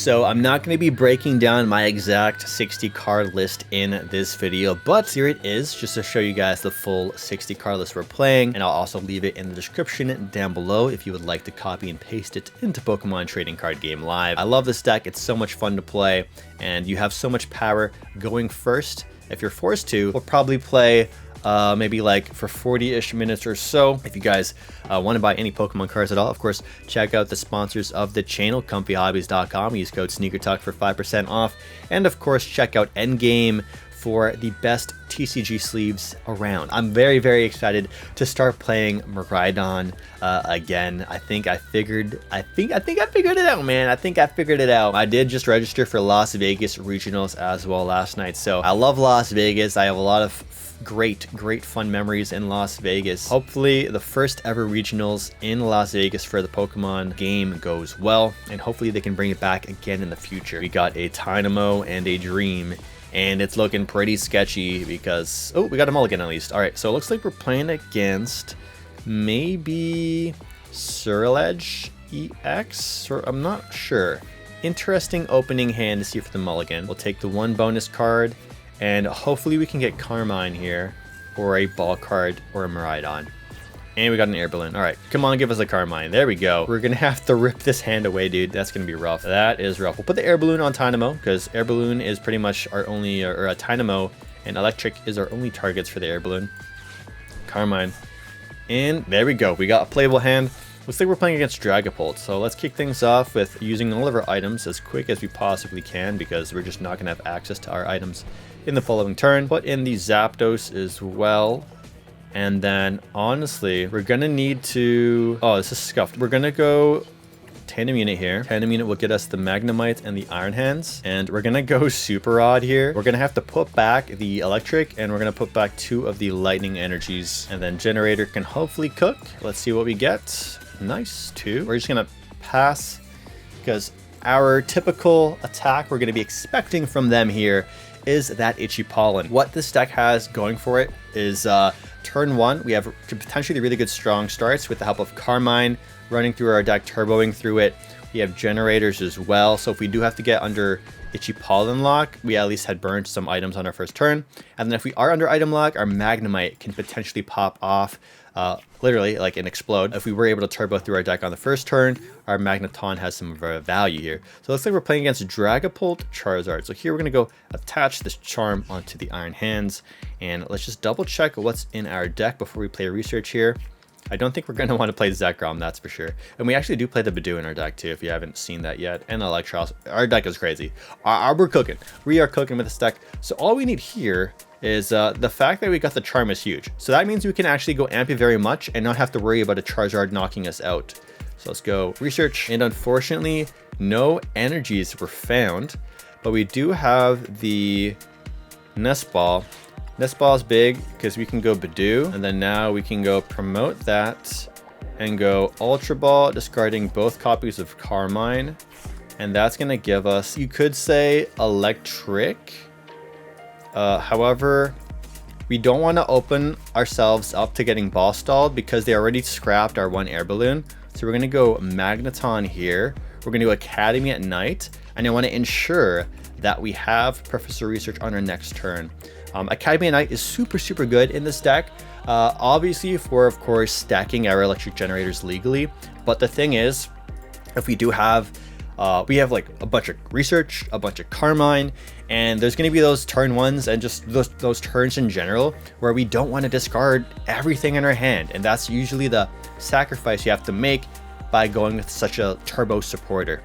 So I'm not going to be breaking down my exact 60 card list in this video, but here it is, just to show you guys the full 60 card list we're playing, and I'll also leave it in the description down below if you would like to copy and paste it into Pokemon Trading Card Game Live. I love this deck, it's so much fun to play, and you have so much power going first. If you're forced to, we'll probably play maybe like for 40-ish minutes or so. If you guys want to buy any Pokemon cards at all, of course, check out the sponsors of the channel, comfyhobbies.com. Use code SneakerTalk for 5% off. And of course, check out Endgame for the best TCG sleeves around. I'm very, very excited to start playing Miraidon again. I think I figured it out, man. I think I figured it out. I did just register for Las Vegas regionals as well last night. So I love Las Vegas. I have a lot of great fun memories in Las Vegas. Hopefully the first ever regionals in Las Vegas for the Pokemon game goes well, and hopefully they can bring it back again in the future. We got a Tynamo and a Dream, and it's looking pretty sketchy because, oh, we got a mulligan at least. All right, so it looks like we're playing against maybe Surledge EX, or I'm not sure. Interesting opening hand to see for the mulligan. We'll take the one bonus card, and hopefully we can get Carmine here, or a ball card, or a Miraidon. And we got an Air Balloon. All right, come on, give us a Carmine. There we go. We're gonna have to rip this hand away, dude. That's gonna be rough. That is rough. We'll put the Air Balloon on Tynamo, because Air Balloon is pretty much our only, or a Tynamo and Electric is our only targets for the Air Balloon. Carmine. And there we go. We got a playable hand. Looks like we're playing against Dragapult, so let's kick things off with using all of our items as quick as we possibly can, because we're just not going to have access to our items in the following turn. Put in the Zapdos as well, and then honestly, we're going to need to... Oh, this is scuffed. We're going to go Tandem Unit here. Tandem Unit will get us the Magnemite and the Iron Hands, and we're going to go Super Odd here. We're going to have to put back the Electric, and we're going to put back 2 of the Lightning Energies, and then Generator can hopefully cook. Let's see what we get. Nice, 2. We're just gonna pass because our typical attack we're gonna be expecting from them here is that Itchy Pollen. What this deck has going for it is turn 1, we have potentially really good strong starts with the help of Carmine running through our deck, turboing through it. We have generators as well, so if we do have to get under Itchy Pollen lock, we at least had burned some items on our first turn. And then if we are under item lock, our Magnemite can potentially pop off, literally like an explode. If we were able to turbo through our deck on the first turn, our Magneton has some value here. So it looks like we're playing against Dragapult Charizard. So here we're going to go attach this charm onto the Iron Hands, and let's just double check what's in our deck before we play research here. I don't think we're going to want to play Zekrom, that's for sure. And we actually do play the Budew in our deck too, if you haven't seen that yet. And Eelektross. Our deck is crazy. We're cooking. We are cooking with this deck. So all we need here is the fact that we got the charm is huge. So that means we can actually go Ampy very much and not have to worry about a Charizard knocking us out. So let's go research. And unfortunately, no energies were found, but we do have the Nest Ball. Nest Ball is big because we can go Budew, and then now we can go promote that and go Ultra Ball, discarding both copies of Carmine. And that's going to give us, you could say, Electric. However, we don't want to open ourselves up to getting ball stalled because they already scrapped our 1 Air Balloon. So we're going to go Magneton here. We're going to do Academy at night, and I want to ensure that we have Professor Research on our next turn. Academy at Night is super good in this deck, obviously for, of course, stacking our electric generators legally. But the thing is, if we do have, we have like a bunch of research, a bunch of Carmine, and there's going to be those turn 1s and just those turns in general where we don't want to discard everything in our hand. And that's usually the sacrifice you have to make by going with such a turbo supporter.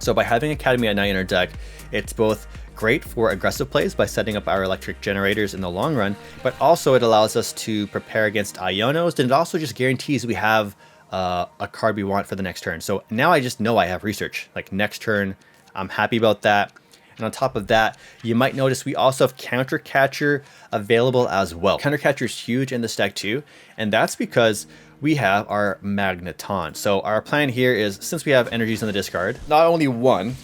So by having Academy at Night in our deck, it's both great for aggressive plays by setting up our electric generators in the long run, but also it allows us to prepare against Ionos, and it also just guarantees we have a card we want for the next turn. So now I just know I have research. Like next turn, I'm happy about that. And on top of that, you might notice we also have Counter Catcher available as well. Counter Catcher is huge in this deck too, and that's because we have our Magneton. So our plan here is, since we have energies in the discard, not only 1,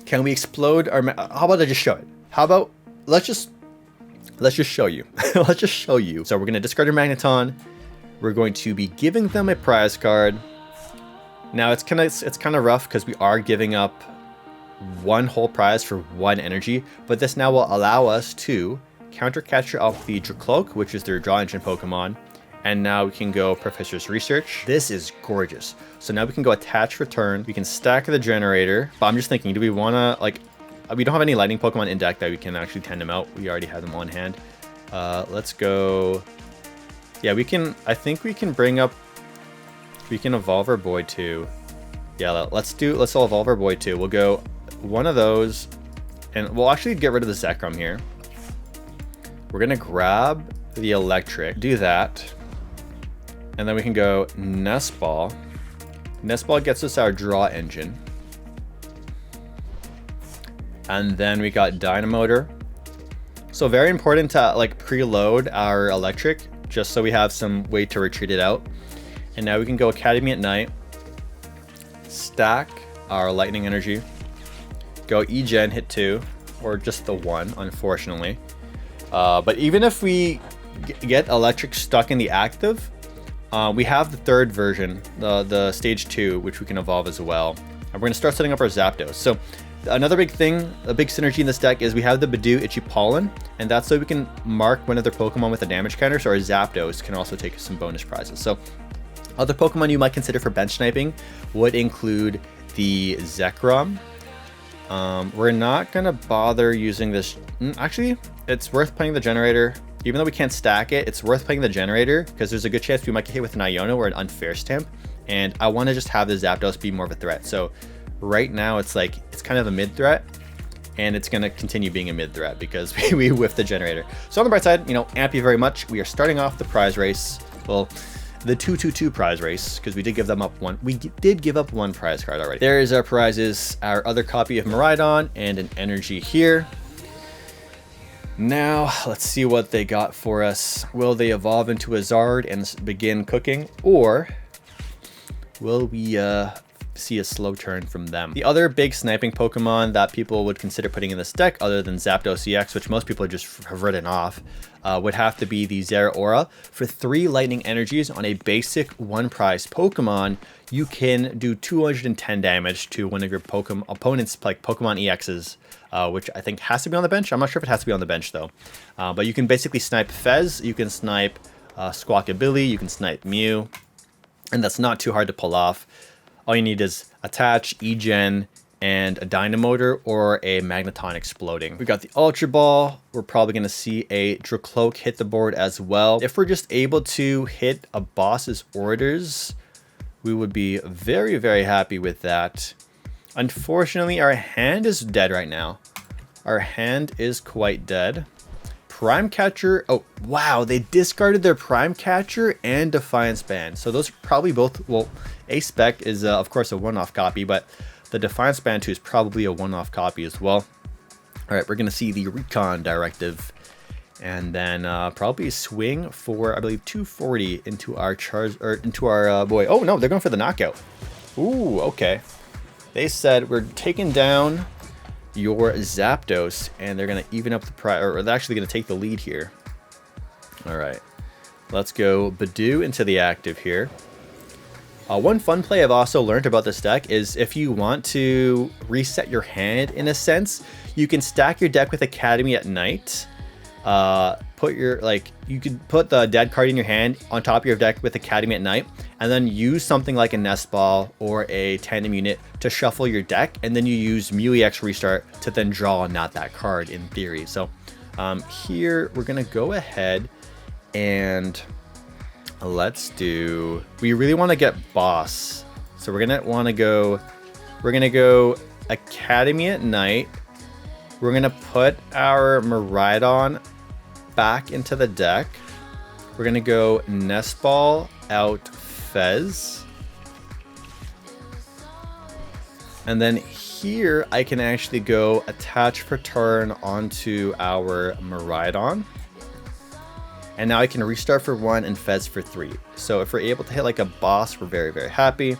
can we explode our... How about I just show it? How about let's just show you. Let's just show you. So we're going to discard our Magneton. We're going to be giving them a prize card. Now it's kind of rough because we are giving up one whole prize for one energy, but this now will allow us to counter catcher off the Cloak, which is their draw engine Pokemon. And now we can go Professor's Research. This is gorgeous. So now we can go attach return. We can stack the generator. But I'm just thinking, do we want to, like, we don't have any lightning Pokemon in deck that we can actually tend them out. We already have them on hand. Let's go. Yeah, we can, I think we can bring up, we can evolve our boy too. Yeah, let's evolve our boy too. We'll go one of those and we'll actually get rid of the Zekrom here. We're going to grab the electric, do that. And then we can go Nest Ball. Nest Ball gets us our draw engine. And then we got Dynamotor. So very important to like preload our electric just so we have some way to retreat it out. And now we can go Academy at Night. Stack our lightning energy. Go E-Gen, hit 2. Or just the 1, unfortunately. But even if we get electric stuck in the active, we have the third version, the stage 2, which we can evolve as well. And we're going to start setting up our Zapdos. So another big thing, a big synergy in this deck is we have the Budew Itchy Pollen, and that's so we can mark one of their Pokemon with a damage counter, so our Zapdos can also take some bonus prizes. So other Pokemon you might consider for bench sniping would include the Zekrom. We're not going to bother using this. Actually, it's worth playing the generator. Even though we can't stack it, it's worth playing the generator because there's a good chance we might get hit with an Iono or an unfair stamp. And I want to just have the Zapdos be more of a threat. So right now it's like, it's kind of a mid threat and it's going to continue being a mid threat because we whiffed the generator. So on the bright side, you know, amp you very much. We are starting off the prize race. Well, the 2-2-2 prize race because we did give them up one. We did give up one prize card already. There is our prizes, our other copy of Miraidon and an energy here. Now, let's see what they got for us. Will they evolve into a Zard and begin cooking, or will we see a slow turn from them? The other big sniping Pokemon that people would consider putting in this deck, other than Zapdos EX, which most people just have written off, would have to be the Zeraora. For 3 lightning energies on a basic 1 prize Pokemon, you can do 210 damage to one of your opponent's like Pokemon EXs. Which I think has to be on the bench. I'm not sure if it has to be on the bench though. But you can basically snipe Fez, you can snipe Squawkabilly, you can snipe Mew, and that's not too hard to pull off. All you need is attach, E-Gen, and a Dynamotor or a Magneton exploding. We got the Ultra Ball. We're probably going to see a Cloak hit the board as well. If we're just able to hit a boss's orders, we would be very, very happy with that. Unfortunately, our hand is dead right now. Our hand is quite dead. Prime Catcher. Oh, wow. They discarded their Prime Catcher and Defiance Band. So those are probably both. Well, A-Spec is, of course, a one-off copy, but the Defiance Band 2 is probably a one-off copy as well. All right, we're going to see the Recon Directive. And then probably swing for, I believe, 240 into our charge, or into our boy. Oh, no, they're going for the knockout. Ooh, okay. They said we're taking down your Zapdos, and they're going to even up the price, or they're actually going to take the lead here. All right, let's go Budew into the active here. One fun play I've also learned about this deck is if you want to reset your hand in a sense, you can stack your deck with Academy at Night. Put your, like, you could put the dead card in your hand on top of your deck with Academy at Night, and then use something like a Nest Ball or a Tandem Unit to shuffle your deck, and then you use Mew EX Restart to then draw not that card in theory. So here we're gonna go ahead and let's do, we really want to get Boss, so we're gonna go Academy at Night. We're gonna put our Miraidon back into the deck. We're gonna go Nest Ball out Fez. And then here I can actually go attach for turn onto our Miraidon. And now I can restart for 1 and Fez for 3. So if we're able to hit like a boss, we're very, very happy.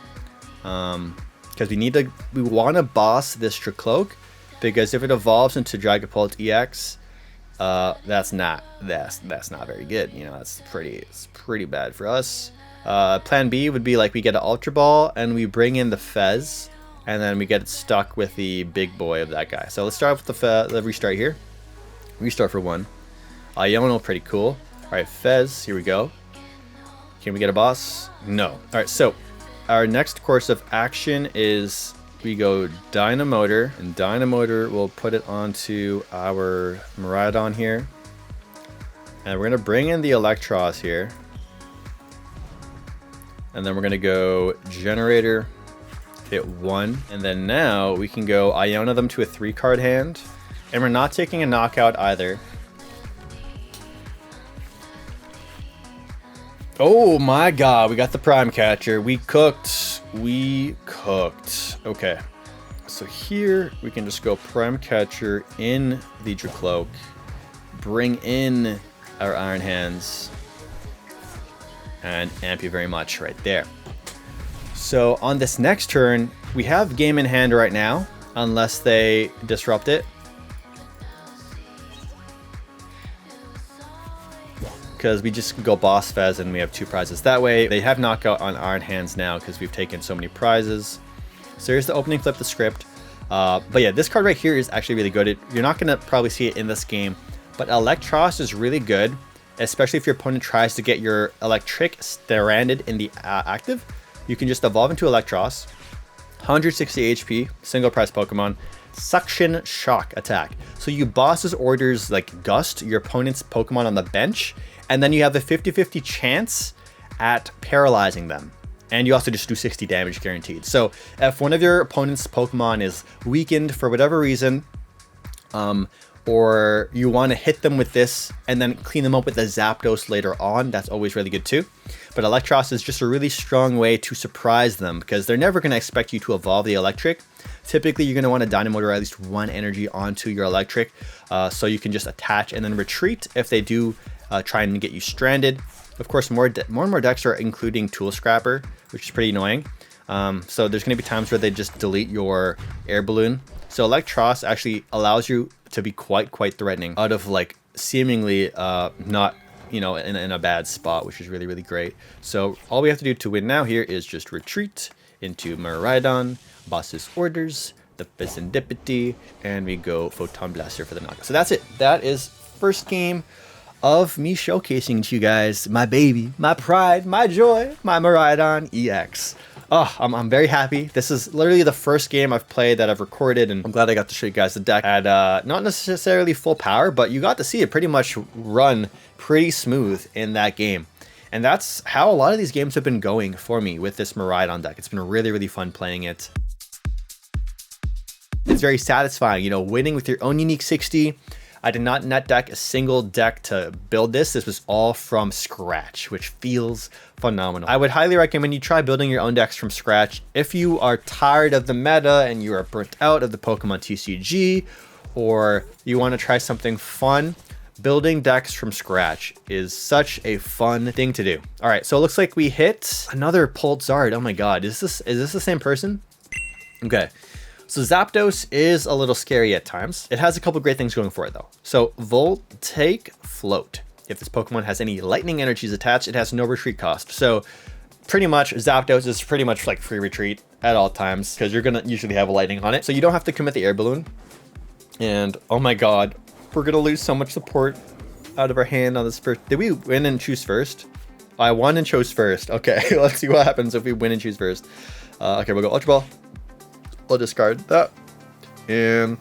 Because we want to boss this Cloak, because if it evolves into Dragapult EX, that's not very good. You know, it's pretty bad for us. Plan B would be like we get an Ultra Ball and we bring in the Fez and then we get stuck with the big boy of that guy. So let's start with the restart here. Restart for 1. Iono, pretty cool. All right, Fez, here we go. Can we get a boss? No. All right, so our next course of action is we go Dynamotor, and Dynamotor will put it onto our Miraidon here. And we're gonna bring in the Eelektross here. And then we're gonna go Generator, hit 1. And then now we can go Iono them to a 3-card hand. And we're not taking a knockout either. Oh my god, we got the Prime Catcher. We cooked. Okay. So here we can just go Prime Catcher in the Cloak. Bring in our Iron Hands. And amp you very much right there. So on this next turn, we have game in hand right now, unless they disrupt it. Because we just go Boss Fez and we have 2 prizes that way. They have knockout on Iron Hands now because we've taken so many prizes. So here's the opening flip the script. But yeah, this card right here is actually really good. You're not going to probably see it in this game, but Eelektross is really good, especially if your opponent tries to get your Electric stranded in the active. You can just evolve into Eelektross, 160 HP, single prize Pokemon, Suction Shock attack. So you boss's orders like Gust your opponent's Pokemon on the bench, and then you have the 50-50 chance at paralyzing them. And you also just do 60 damage guaranteed. So if one of your opponent's Pokemon is weakened for whatever reason, or you want to hit them with this and then clean them up with a Zapdos later on, that's always really good too. But Eelektross is just a really strong way to surprise them because they're never going to expect you to evolve the Electric. Typically, you're going to want to Dynamotor at least 1 energy onto your Electric, so you can just attach and then retreat if they do try and get you stranded. Of course, more and more decks are including Tool Scrapper, which is pretty annoying. So there's going to be times where they just delete your Air Balloon. So Eelektross actually allows you to be quite threatening out of like seemingly not, you know, in a bad spot, which is really, really great. So all we have to do to win now here is just retreat into Miraidon, Boss's Orders, the Fezandipiti, and we go Photon Blaster for the knockout. So that's it. That is first game of me showcasing to you guys my baby, my pride, my joy, my Miraidon EX. Oh, I'm very happy. This is literally the first game I've played that I've recorded, and I'm glad I got to show you guys the deck at not necessarily full power, but you got to see it pretty much run pretty smooth in that game. And that's how a lot of these games have been going for me with this Miraidon deck. It's been really, really fun playing it. It's very satisfying, you know, winning with your own unique 60. I did not net deck a single deck to build this. This was all from scratch, which feels phenomenal. I would highly recommend you try building your own decks from scratch. If you are tired of the meta and you are burnt out of the Pokemon TCG, or you want to try something fun, building decks from scratch is such a fun thing to do. All right, so it looks like we hit another Pulsar. Oh my God, is this the same person? Okay. So Zapdos is a little scary at times. It has a couple great things going for it though. So Volt, Take, Float. If this Pokemon has any lightning energies attached, it has no retreat cost. So pretty much Zapdos is pretty much like free retreat at all times because you're gonna usually have a lightning on it. So you don't have to commit the Air Balloon. And oh my God, we're gonna lose so much support out of our hand on this first. Did we win and choose first? I won and chose first. Okay, let's see what happens if we win and choose first. Okay, we'll go Ultra Ball. We'll discard that, and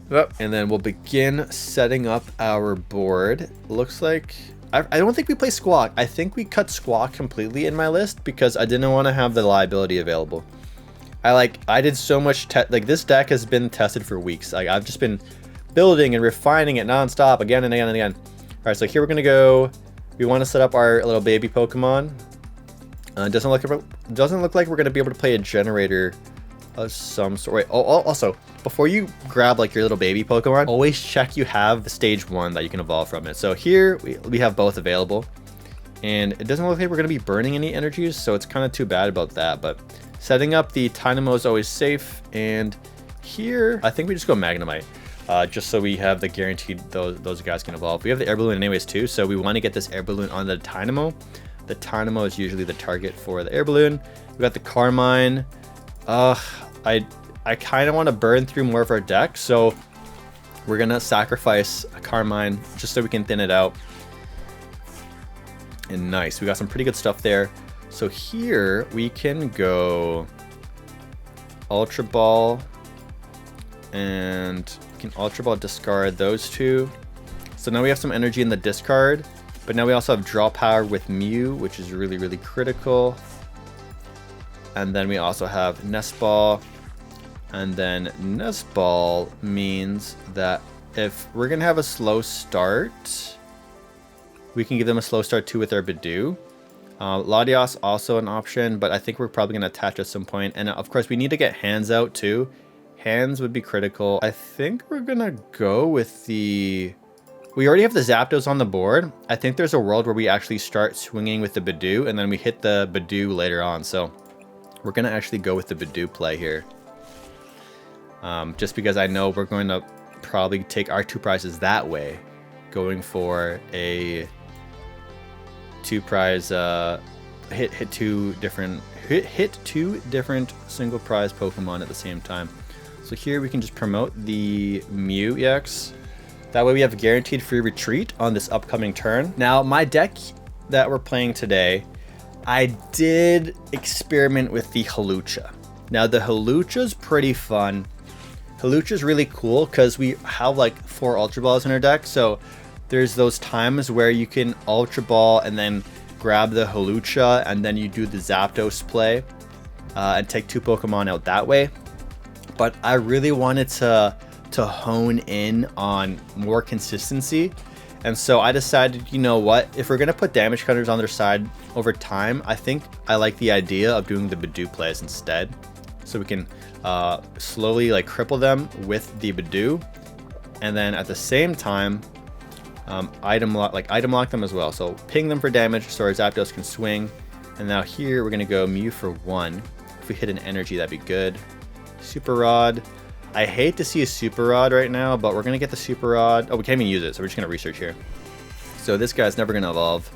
then we'll begin setting up our board. Looks like I don't think we play Squawk. I think we cut Squawk completely in my list because I didn't want to have the liability available. I did so much like this deck has been tested for weeks. Like I've just been building and refining it nonstop again and again and again. All right, so here we're gonna go. We want to set up our little baby Pokemon. Doesn't look like we're gonna be able to play a generator of some sort. Wait, also, before you grab like your little baby Pokemon, always check you have the stage 1 that you can evolve from it. So here we have both available, and it doesn't look like we're gonna be burning any energies, so it's kind of too bad about that. But setting up the Tynamo is always safe, and here I think we just go Magnemite, just so we have the guaranteed those guys can evolve. We have the Air Balloon anyways too, so we want to get this Air Balloon on the Tynamo. The Tynamo is usually the target for the Air Balloon. We got the Carmine. I kind of want to burn through more of our deck, so we're gonna sacrifice a Carmine just so we can thin it out. And nice, we got some pretty good stuff there. So here we can go Ultra Ball, and we can Ultra Ball discard those two. So now we have some energy in the discard, but now we also have draw power with Mew, which is really, really critical. And then we also have Nest Ball. And then Nest Ball means that if we're going to have a slow start, we can give them a slow start too with our Budew. Latias also an option, but I think we're probably going to attach at some point. And of course, we need to get hands out too. Hands would be critical. I think we're going to go with the... We already have the Zapdos on the board. I think there's a world where we actually start swinging with the Budew, and then we hit the Budew later on. So we're going to actually go with the Budew play here. Just because I know we're going to probably take our two prizes that way. Going for a two prize, hit two different single prize Pokemon at the same time. So here we can just promote the Mew EX. That way we have a guaranteed free retreat on this upcoming turn. Now my deck that we're playing today, I did experiment with the Hawlucha. Now the Hawlucha is pretty fun. Hawlucha is really cool because we have like 4 Ultra Balls in our deck. So there's those times where you can Ultra Ball and then grab the Hawlucha, and then you do the Zapdos play and take 2 Pokemon out that way. But I really wanted to hone in on more consistency, and so I decided, you know what, if we're gonna put damage counters on their side over time, I think I like the idea of doing the Budew plays instead, so we can slowly like cripple them with the Budew, and then at the same time item lock them as well. So ping them for damage so our Zapdos can swing. And now here we're gonna go Mew for 1. If we hit an energy, that'd be good. Super Rod. I hate to see a Super Rod right now, but we're gonna get the Super Rod. Oh, we can't even use it, so we're just gonna research here. So this guy's never gonna evolve.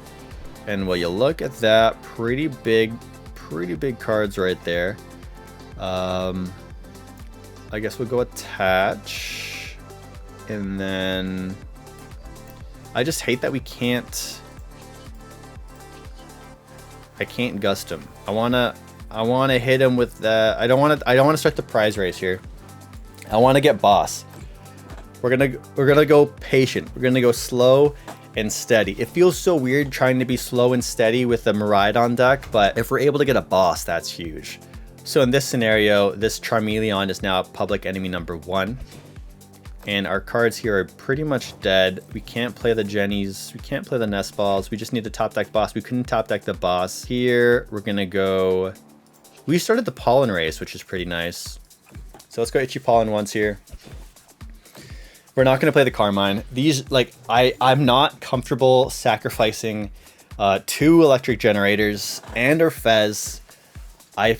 And while you look at that, pretty big cards right there. I guess we'll go attach, and then I just hate that I can't gust him. I wanna hit him with the. I don't want to start the prize race here. I want to get boss. We're gonna go patient. We're gonna go slow and steady. It feels so weird trying to be slow and steady with the Miraidon deck, but if we're able to get a boss, that's huge. So in this scenario, this Charmeleon is now public enemy number 1. And our cards here are pretty much dead. We can't play the Jennies. We can't play the Nest Balls. We just need to top deck boss. We couldn't top deck the boss. Here, we're gonna go... We started the Pollen race, which is pretty nice. So let's go Itchy Pollen once here. We're not gonna play the Carmine. These, like, I'm not comfortable sacrificing 2 electric generators and or Fez. I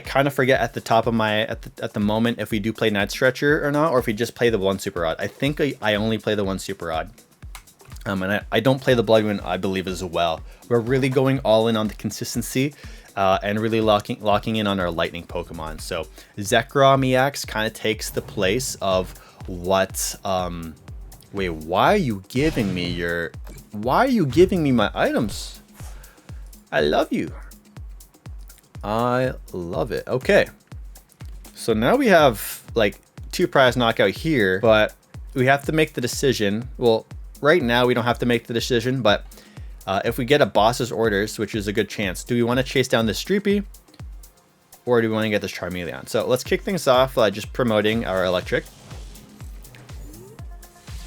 kind of forget at the top of my at the moment if we do play Night Stretcher or not, or if we just play the 1 Super Rod. I think I only play the 1 Super Rod, and I don't play the Blood Moon, I believe, as well. We're really going all in on the consistency and really locking in on our Lightning Pokemon. So Zekrom EX kind of takes the place of what. Wait, why are you giving me my items? I love you. I love it. Okay, so now we have like 2 prize knockout here, but we have to make the decision. Well, right now we don't have to make the decision, but if we get a boss's orders, which is a good chance, do we want to chase down this Streepy, or do we want to get this Charmeleon? So let's kick things off by just promoting our Electric,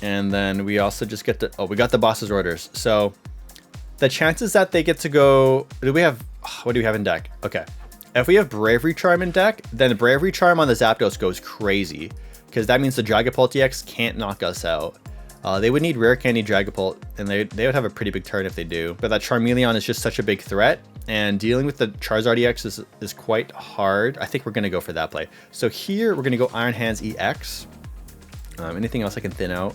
and then we also just get the we got the boss's orders. So the chances that they get to go, what do we have in deck? Okay, if we have Bravery Charm in deck, then Bravery Charm on the Zapdos goes crazy, because that means the Dragapult EX can't knock us out. They would need Rare Candy Dragapult, and they would have a pretty big turn if they do. But that Charmeleon is just such a big threat, and dealing with the Charizard EX is quite hard. I think we're going to go for that play. So here, we're going to go Iron Hands EX. Anything else I can thin out?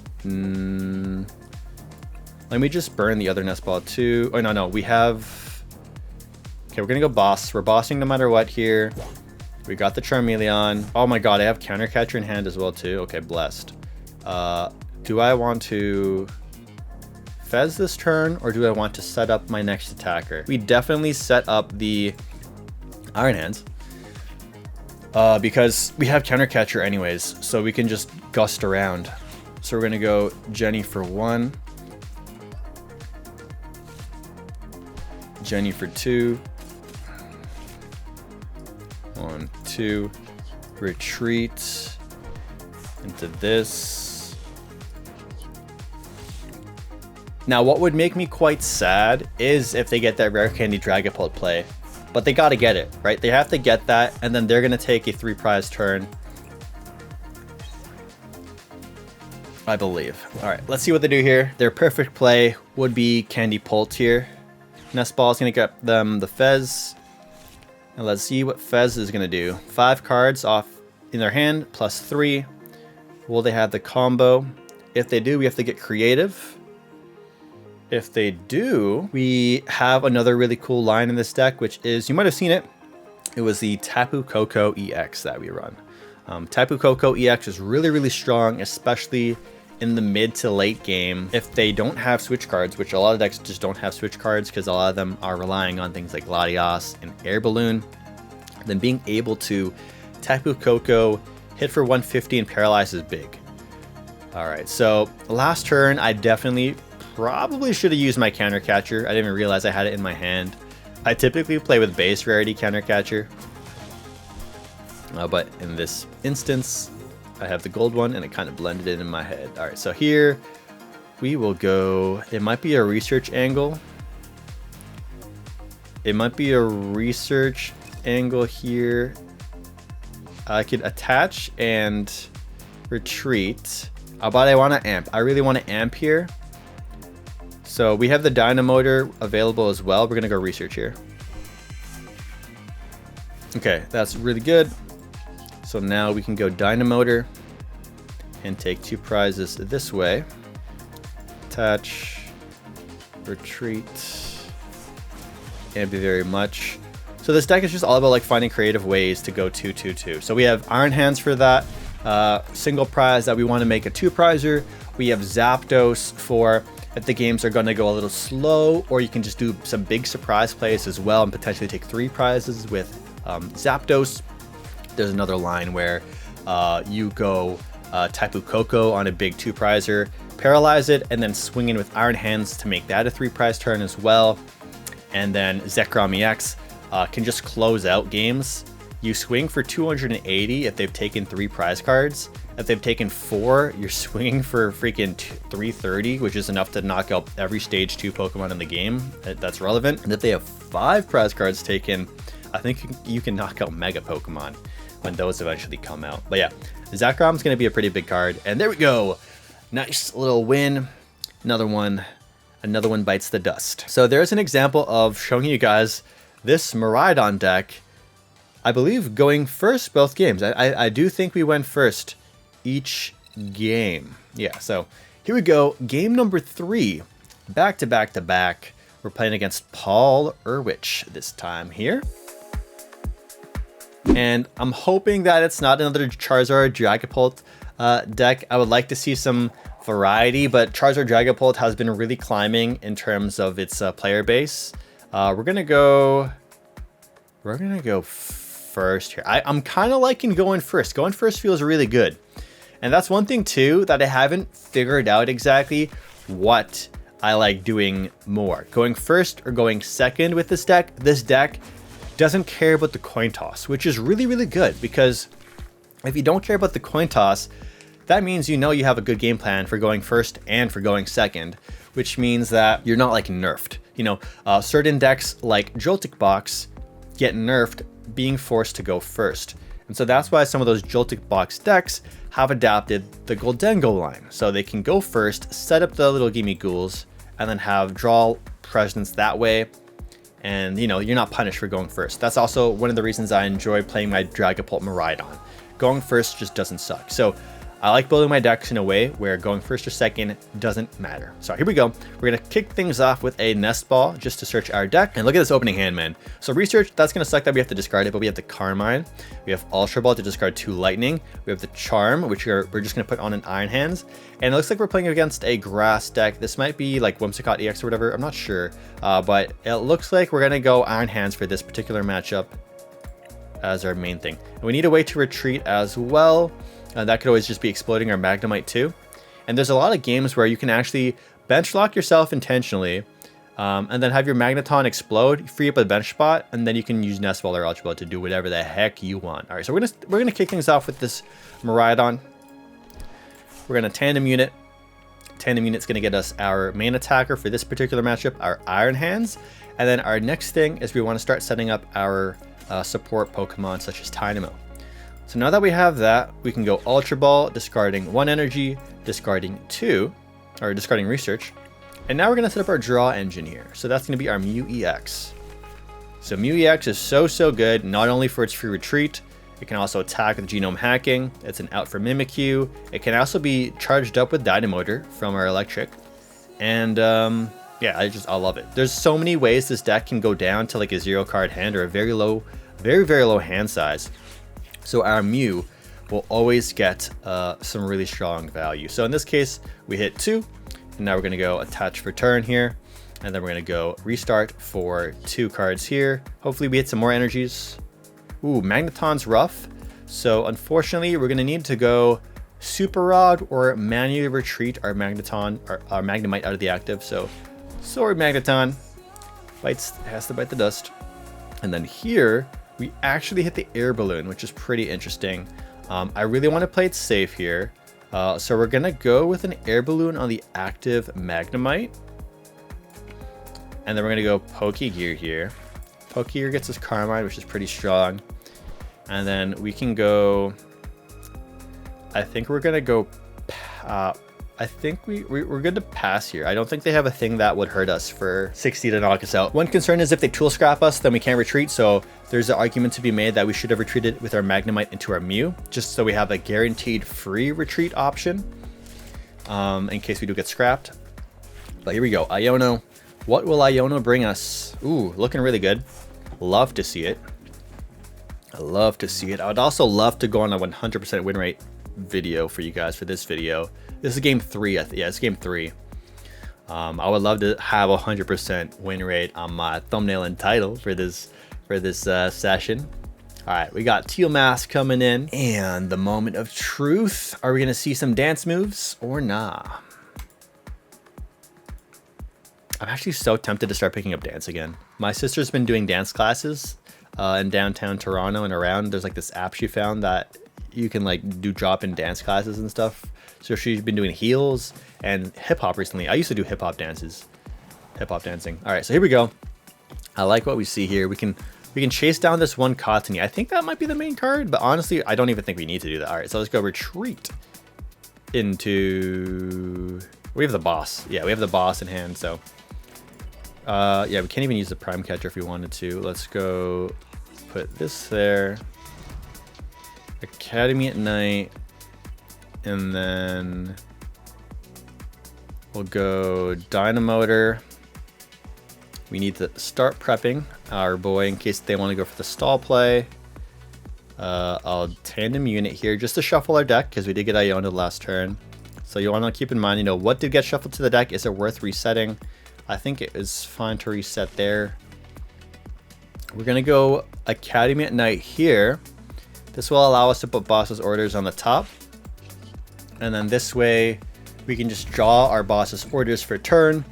Let me just burn the other Nest Ball too. Oh, no, we have... Okay, we're gonna go boss. We're bossing no matter what here. We We got the Charmeleon. Oh my god, I have Counter Catcher in hand as well too. Okay, blessed. Do I want to Fez this turn, or do I want to set up my next attacker? We definitely set up the Iron Hands because we have Counter Catcher anyways, so we can just gust around. So we're gonna go Jenny for 1, Jenny for 2, 1, 2, retreat into this. Now what would make me quite sad is if they get that rare candy Dragapult play, but they gotta get it, right? They have to get that, and then they're gonna take a 3 prize turn, I believe. All right, let's see what they do here. Their perfect play would be Candy Pult here. Nest Ball is gonna get them the Fez. And let's see what Fez is gonna do. 5 cards off in their hand, plus 3. Will they have the combo? If they do, we have to get creative. If they do, we have another really cool line in this deck, which is, you might have seen it. It was the Tapu Koko EX that we run. Tapu Koko EX is really, really strong, especially in the mid to late game. If they don't have switch cards, which a lot of decks just don't have switch cards because a lot of them are relying on things like Latias and Air Balloon, then being able to Tapu Koko, hit for 150 and paralyze is big. All right, so last turn, I definitely probably should have used my Counter Catcher. I didn't even realize I had it in my hand. I typically play with base rarity Counter Catcher. But in this instance, I have the gold one and it kind of blended in my head. All right, so here we will go, it might be a research angle. It might be a research angle here. I could attach and retreat, but I want to amp. I really want to amp here. So we have the Dynamotor available as well. We're going to go research here. Okay, that's really good. So now we can go Dynamotor and take 2 prizes this way. Attach, retreat, and be very much. So this deck is just all about like finding creative ways to go 2-2-2. So we have Iron Hands for that single prize that we want to make a 2 prizer. We have Zapdos for if the games are going to go a little slow, or you can just do some big surprise plays as well and potentially take 3 prizes with Zapdos. There's another line where you go Tapu Koko on a big 2 prizer, paralyze it, and then swing in with Iron Hands to make that a 3 prize turn as well. And then Zekrom EX can just close out games. You swing for 280 if they've taken 3 prize cards. If they've taken 4, you're swinging for freaking 330, which is enough to knock out every stage 2 Pokemon in the game that's relevant. And if they have 5 prize cards taken, I think you can knock out Mega Pokemon when those eventually come out. But yeah, Zekrom's going to be a pretty big card. And there we go. Nice little win. Another one bites the dust. So there's an example of showing you guys this Miraidon deck, I believe, going first both games. I do think we went first each game. Yeah, so here we go. Game number 3. Back to back to back. We're playing against Paul Urwich this time here. And I'm hoping that it's not another Charizard Dragapult deck. I would like to see some variety, but Charizard Dragapult has been really climbing in terms of its player base. We're gonna go first here. I'm kind of liking going first. Going first feels really good. And that's one thing too that I haven't figured out exactly what I like doing more. Going first or going second with this deck. This deck doesn't care about the coin toss, which is really, really good, because if you don't care about the coin toss, that means you know you have a good game plan for going first and for going second, which means that you're not like nerfed. You know, certain decks like Joltik Box get nerfed being forced to go first. And so that's why some of those Joltik Box decks have adapted the Goldengo line. So they can go first, set up the little Gimme Ghouls, and then have draw presence that way. And, you know, you're not punished for going first. That's also one of the reasons I enjoy playing my Dragapult Miraidon. Going first just doesn't suck. So I like building my decks in a way where going first or second doesn't matter. So here we go. We're going to kick things off with a Nest Ball just to search our deck. And look at this opening hand, man. So research, that's going to suck that we have to discard it, but we have the Carmine. We have Ultra Ball to discard 2 Lightning. We have the Charm, which we're just going to put on an Iron Hands. And it looks like we're playing against a Grass deck. This might be like Whimsicott EX or whatever. I'm not sure. But it looks like we're going to go Iron Hands for this particular matchup as our main thing. And we need a way to retreat as well. That could always just be exploding our Magnemite too. And there's a lot of games where you can actually bench lock yourself intentionally and then have your Magneton explode, free up a bench spot, and then you can use Nest Ball or Ultra Ball to do whatever the heck you want. All right, so we're gonna kick things off with this Miraidon. We're gonna Tandem Unit. Tandem Unit's gonna get us our main attacker for this particular matchup, our Iron Hands. And then our next thing is we want to start setting up our support Pokemon such as Tynamo. So now that we have that, we can go Ultra Ball, discarding 1 energy, discarding 2, or discarding research. And now we're going to set up our draw engine here. So that's going to be our Mew EX. So Mew EX is so good, not only for its free retreat, it can also attack with genome hacking. It's an out for Mimikyu. It can also be charged up with Dynamotor from our Electric. And yeah, I love it. There's so many ways this deck can go down to like a 0-card hand or a very low, very low hand size. So our Mew will always get some really strong value. So in this case, we hit 2, and now we're going to go attach for turn here, and then we're going to go restart for 2 cards here. Hopefully we hit some more energies. Ooh, Magneton's rough. So unfortunately, we're going to need to go Super Rod or manually retreat our Magneton, our Magnemite out of the active. So sorry, Magneton. Has to bite the dust. And then here, we actually hit the Air Balloon, which is pretty interesting. I really want to play it safe here. So we're going to go with an Air Balloon on the active Magnemite. And then we're going to go Pokégear here. Pokégear gets us Carmine, which is pretty strong. And then we can go... I think we're going to go... I think we're good to pass here. I don't think they have a thing that would hurt us for 60 to knock us out. One concern is if they tool scrap us, then we can't retreat. So there's an argument to be made that we should have retreated with our Magnemite into our Mew, just so we have a guaranteed free retreat option in case we do get scrapped. But here we go. Iono. What will Iono bring us? Ooh, looking really good. Love to see it. I love to see it. I would also love to go on a 100% win rate video for you guys for this video. This is game 3. Yeah, it's game 3. I would love to have a 100% win rate on my thumbnail and title for this session. All right, we got Teal Mask coming in, and the moment of truth. Are we gonna see some dance moves or nah? I'm actually so tempted to start picking up dance again. My sister's been doing dance classes in downtown Toronto and around. There's like this app she found that you can like do drop-in dance classes and stuff. So she's been doing heels and hip hop recently. I used to do hip hop dancing. All right, so here we go. I like what we see here. We can chase down this one Cottony. I think that might be the main card, but honestly, I don't even think we need to do that. All right, so let's go retreat into... We have the boss. Yeah, we have the boss in hand, so... yeah, we can't even use the Prime Catcher if we wanted to. Let's go put this there. Academy at night. And then we'll go Dynamotor. We need to start prepping our boy in case they want to go for the stall play. I'll Tandem Unit here just to shuffle our deck because we did get Iono last turn. So you want to keep in mind, you know, what did get shuffled to the deck? Is it worth resetting? I think it is fine to reset there. We're going to go Academy at night here. This will allow us to put boss's orders on the top. And then this way we can just draw our boss's orders for turn.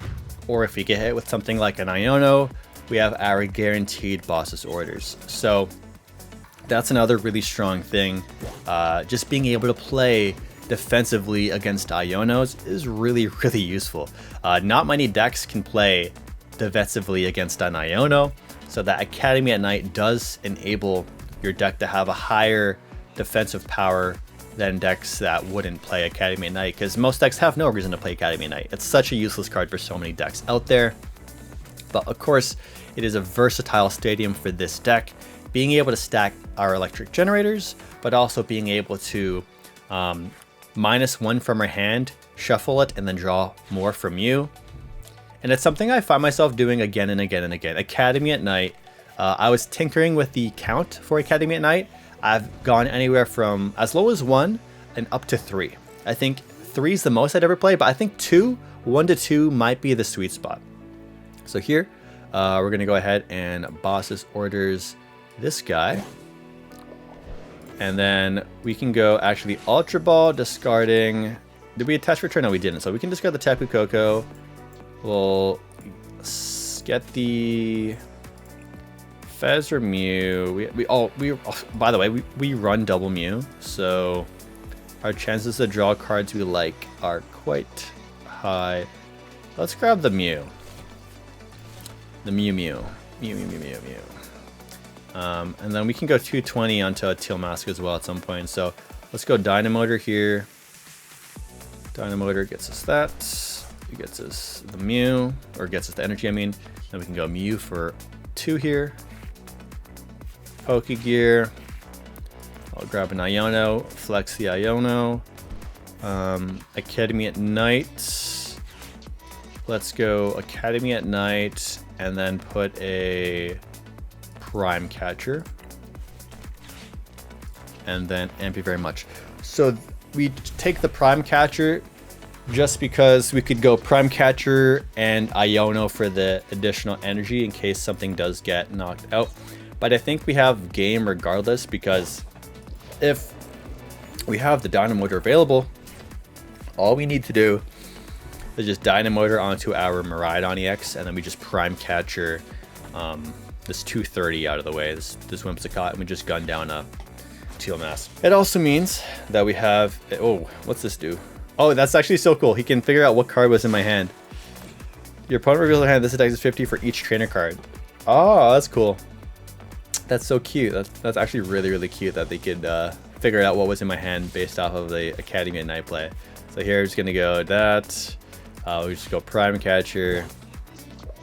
Or if we get hit with something like an Iono, we have our guaranteed boss's orders. So that's another really strong thing. Just being able to play defensively against Ionos is really useful. Not many decks can play defensively against an Iono. So that Academy at night does enable your deck to have a higher defensive power than decks that wouldn't play Academy at night, because most decks have no reason to play Academy at night. It's such a useless card for so many decks out there. But of course, it is a versatile stadium for this deck, being able to stack our electric generators, but also being able to -1 from our hand, shuffle it, and then draw more from you. And it's something I find myself doing again and again and again. Academy at Night. I was tinkering with the count for Academy at Night. I've gone anywhere from as low as 1 and up to 3. I think 3 is the most I'd ever play, but I think 1 to 2 might be the sweet spot. So here, we're gonna go ahead and bosses orders this guy. And then we can go actually Ultra Ball, discarding. Did we attach return? No, we didn't. So we can discard the Tapu Koko. We'll get the Fez or Mew. By the way, we run double Mew, so our chances to draw cards we like are quite high. Let's grab the Mew. The Mew. And then we can go 220 onto a Teal Mask as well at some point. So let's go Dynamotor here. Dynamotor gets us that. It gets us the Mew, or gets us the energy, I mean. Then we can go Mew for 2 here. Pokégear. I'll grab an Iono, flex the Iono. Academy at Night. Let's go Academy at Night, and then put a Prime Catcher. And then thank you very much. So we take the Prime Catcher just because we could go Prime Catcher and Iono for the additional energy in case something does get knocked out. But I think we have game regardless, because if we have the Dynamotor available, all we need to do is just Dynamotor onto our Miraidon EX, and then we just Prime Catcher this 230 out of the way, this Whimsicott, and we just gun down a Teal Mask. It also means that we have, oh, what's this do? Oh, that's actually so cool. He can figure out what card was in my hand. Your opponent reveals their hand. This attack is 50 for each trainer card. Oh, that's cool. That's so cute. That's actually really, really cute that they could figure out what was in my hand based off of the Academy at Night play. So here, we're just gonna go that. We'll just go Prime Catcher,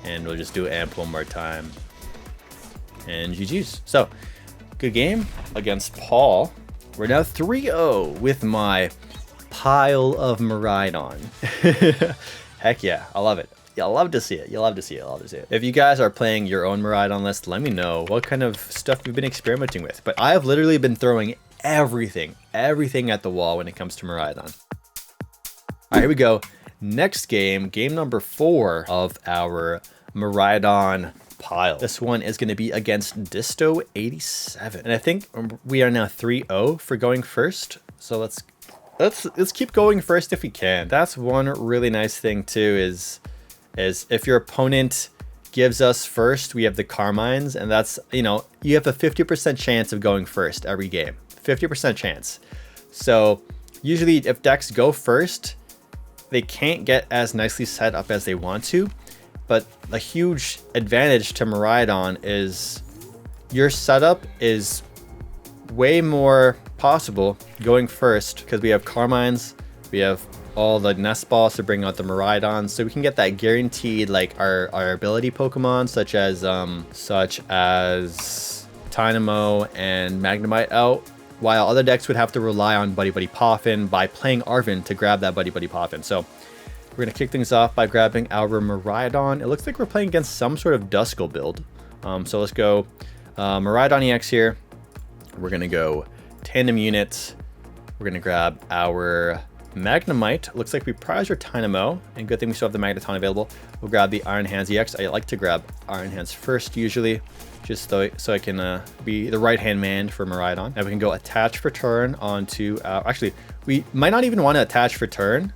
and we'll just do Amp one more time. And GG's. So, good game against Paul. We're now 3-0 with my pile of Miraidon. Heck yeah, I love it. You'll love to see it. You'll love to see it. You'll love to see it. If you guys are playing your own Miraidon list, let me know what kind of stuff you've been experimenting with. But I have literally been throwing everything at the wall when it comes to Miraidon. All right, here we go. Next game, game number 4 of our Miraidon pile. This one is going to be against Disto87, and I think we are now 3-0 for going first. So let's keep going first if we can. That's one really nice thing too, is if your opponent gives us first, we have the Carmines, and that's, you know, you have a 50% chance of going first every game. 50% chance. So usually if decks go first, they can't get as nicely set up as they want to. But a huge advantage to Miraidon is your setup is way more possible going first, because we have Carmines, we have all the Nest Balls to bring out the Miraidon, so we can get that guaranteed, like our ability Pokemon such as Tynamo and Magnemite out, while other decks would have to rely on Buddy Poffin by playing Arven to grab that Buddy Poffin. So we're going to kick things off by grabbing our Miraidon. It looks like we're playing against some sort of Duskull build. So let's go Miraidon EX here. We're going to go Tandem Units. We're going to grab our Magnemite. Looks like we prize our Tynamo, and good thing we still have the Magneton available. We'll grab the Iron Hands EX. I like to grab Iron Hands first usually, just so I can be the right-hand man for Miraidon. Now we can go attach for turn onto actually, we might not even want to attach for turn,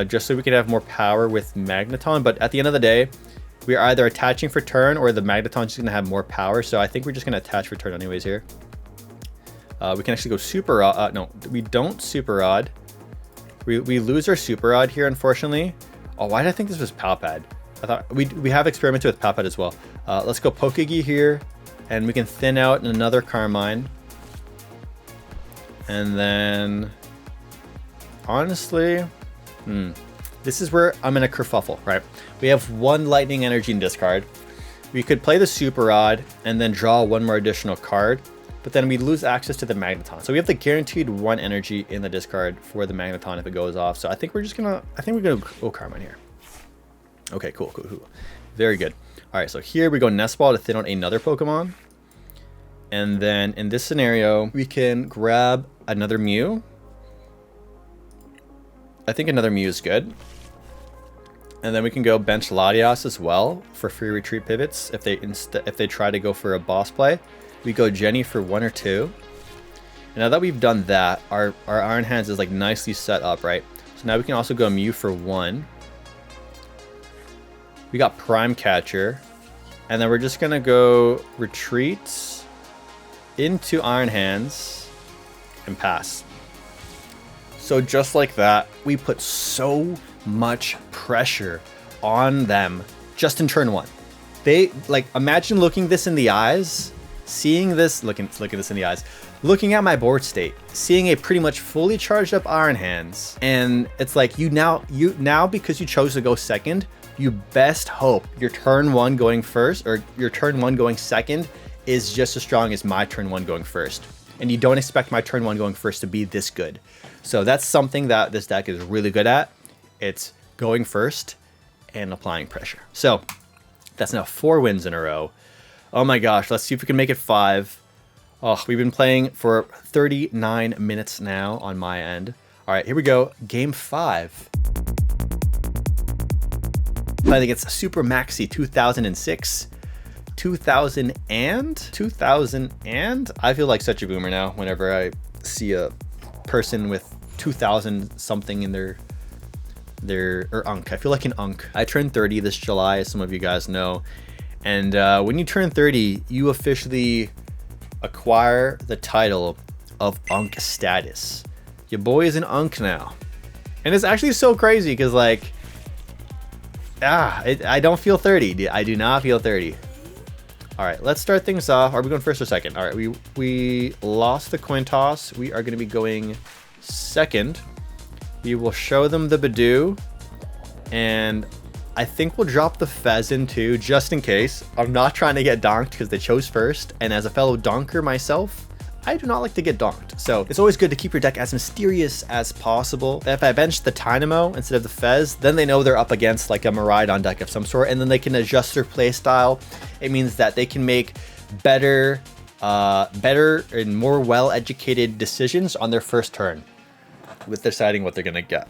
just so we can have more power with Magneton. But at the end of the day, we are either attaching for turn or the Magneton's just going to have more power. So I think we're just going to attach for turn anyways here. We can actually go Super Rod. No, we don't Super Rod. We lose our Super Rod here, unfortunately. Oh, why did I think this was Palpad? I thought we have experimented with Palpad as well. Let's go Pokégear here, and we can thin out another Carmine. And then, honestly, this is where I'm in a kerfuffle, right? We have 1 Lightning Energy in discard. We could play the Super Rod and then draw 1 more additional card. but then we lose access to the Magneton. So we have the guaranteed 1 energy in the discard for the Magneton if it goes off. So I think we're gonna go Carmine here. Okay, cool. Very good. All right, so here we go Nest Ball to thin out another Pokemon. And then in this scenario, we can grab another Mew. I think another Mew is good. And then we can go bench Latias as well for free retreat pivots if they try to go for a boss play. We go Jenny for 1 or 2. And now that we've done that, our Iron Hands is like nicely set up, right? So now we can also go Mew for 1. We got Prime Catcher. And then we're just gonna go retreat into Iron Hands and pass. So just like that, we put so much pressure on them just in turn 1. They like, imagine looking this in the eyes, seeing this, looking this in the eyes, looking at my board state, seeing a pretty much fully charged up Iron Hands, and it's like you now because you chose to go second, you best hope your turn 1 going first or your turn 1 going second is just as strong as my turn 1 going first. And you don't expect my turn 1 going first to be this good. So that's something that this deck is really good at. It's going first and applying pressure. So that's now 4 wins in a row. Oh my gosh, let's see if we can make it 5. Oh, we've been playing for 39 minutes now on my end. All right, here we go. Game 5. I think it's Super Maxi 2006. 2000 and I feel like such a boomer now whenever I see a person with 2000 something in their or unk. I feel like an unk. I turned 30 this July, as some of you guys know, and when you turn 30, you officially acquire the title of unk status. Your boy is an unk now, and it's actually so crazy because like I don't feel 30. I do not feel 30. All right, let's start things off. Are we going first or second? All right, we lost the coin toss. We are going to be going second. We will show them the Budew, and I think we'll drop the Fezand too, just in case. I'm not trying to get donked because they chose first, and as a fellow donker myself, I do not like to get donked. So it's always good to keep your deck as mysterious as possible. If I bench the Tynamo instead of the Fez, then they know they're up against like a Miraidon deck of some sort, and then they can adjust their play style. It means that they can make better and more well-educated decisions on their first turn with deciding what they're gonna get.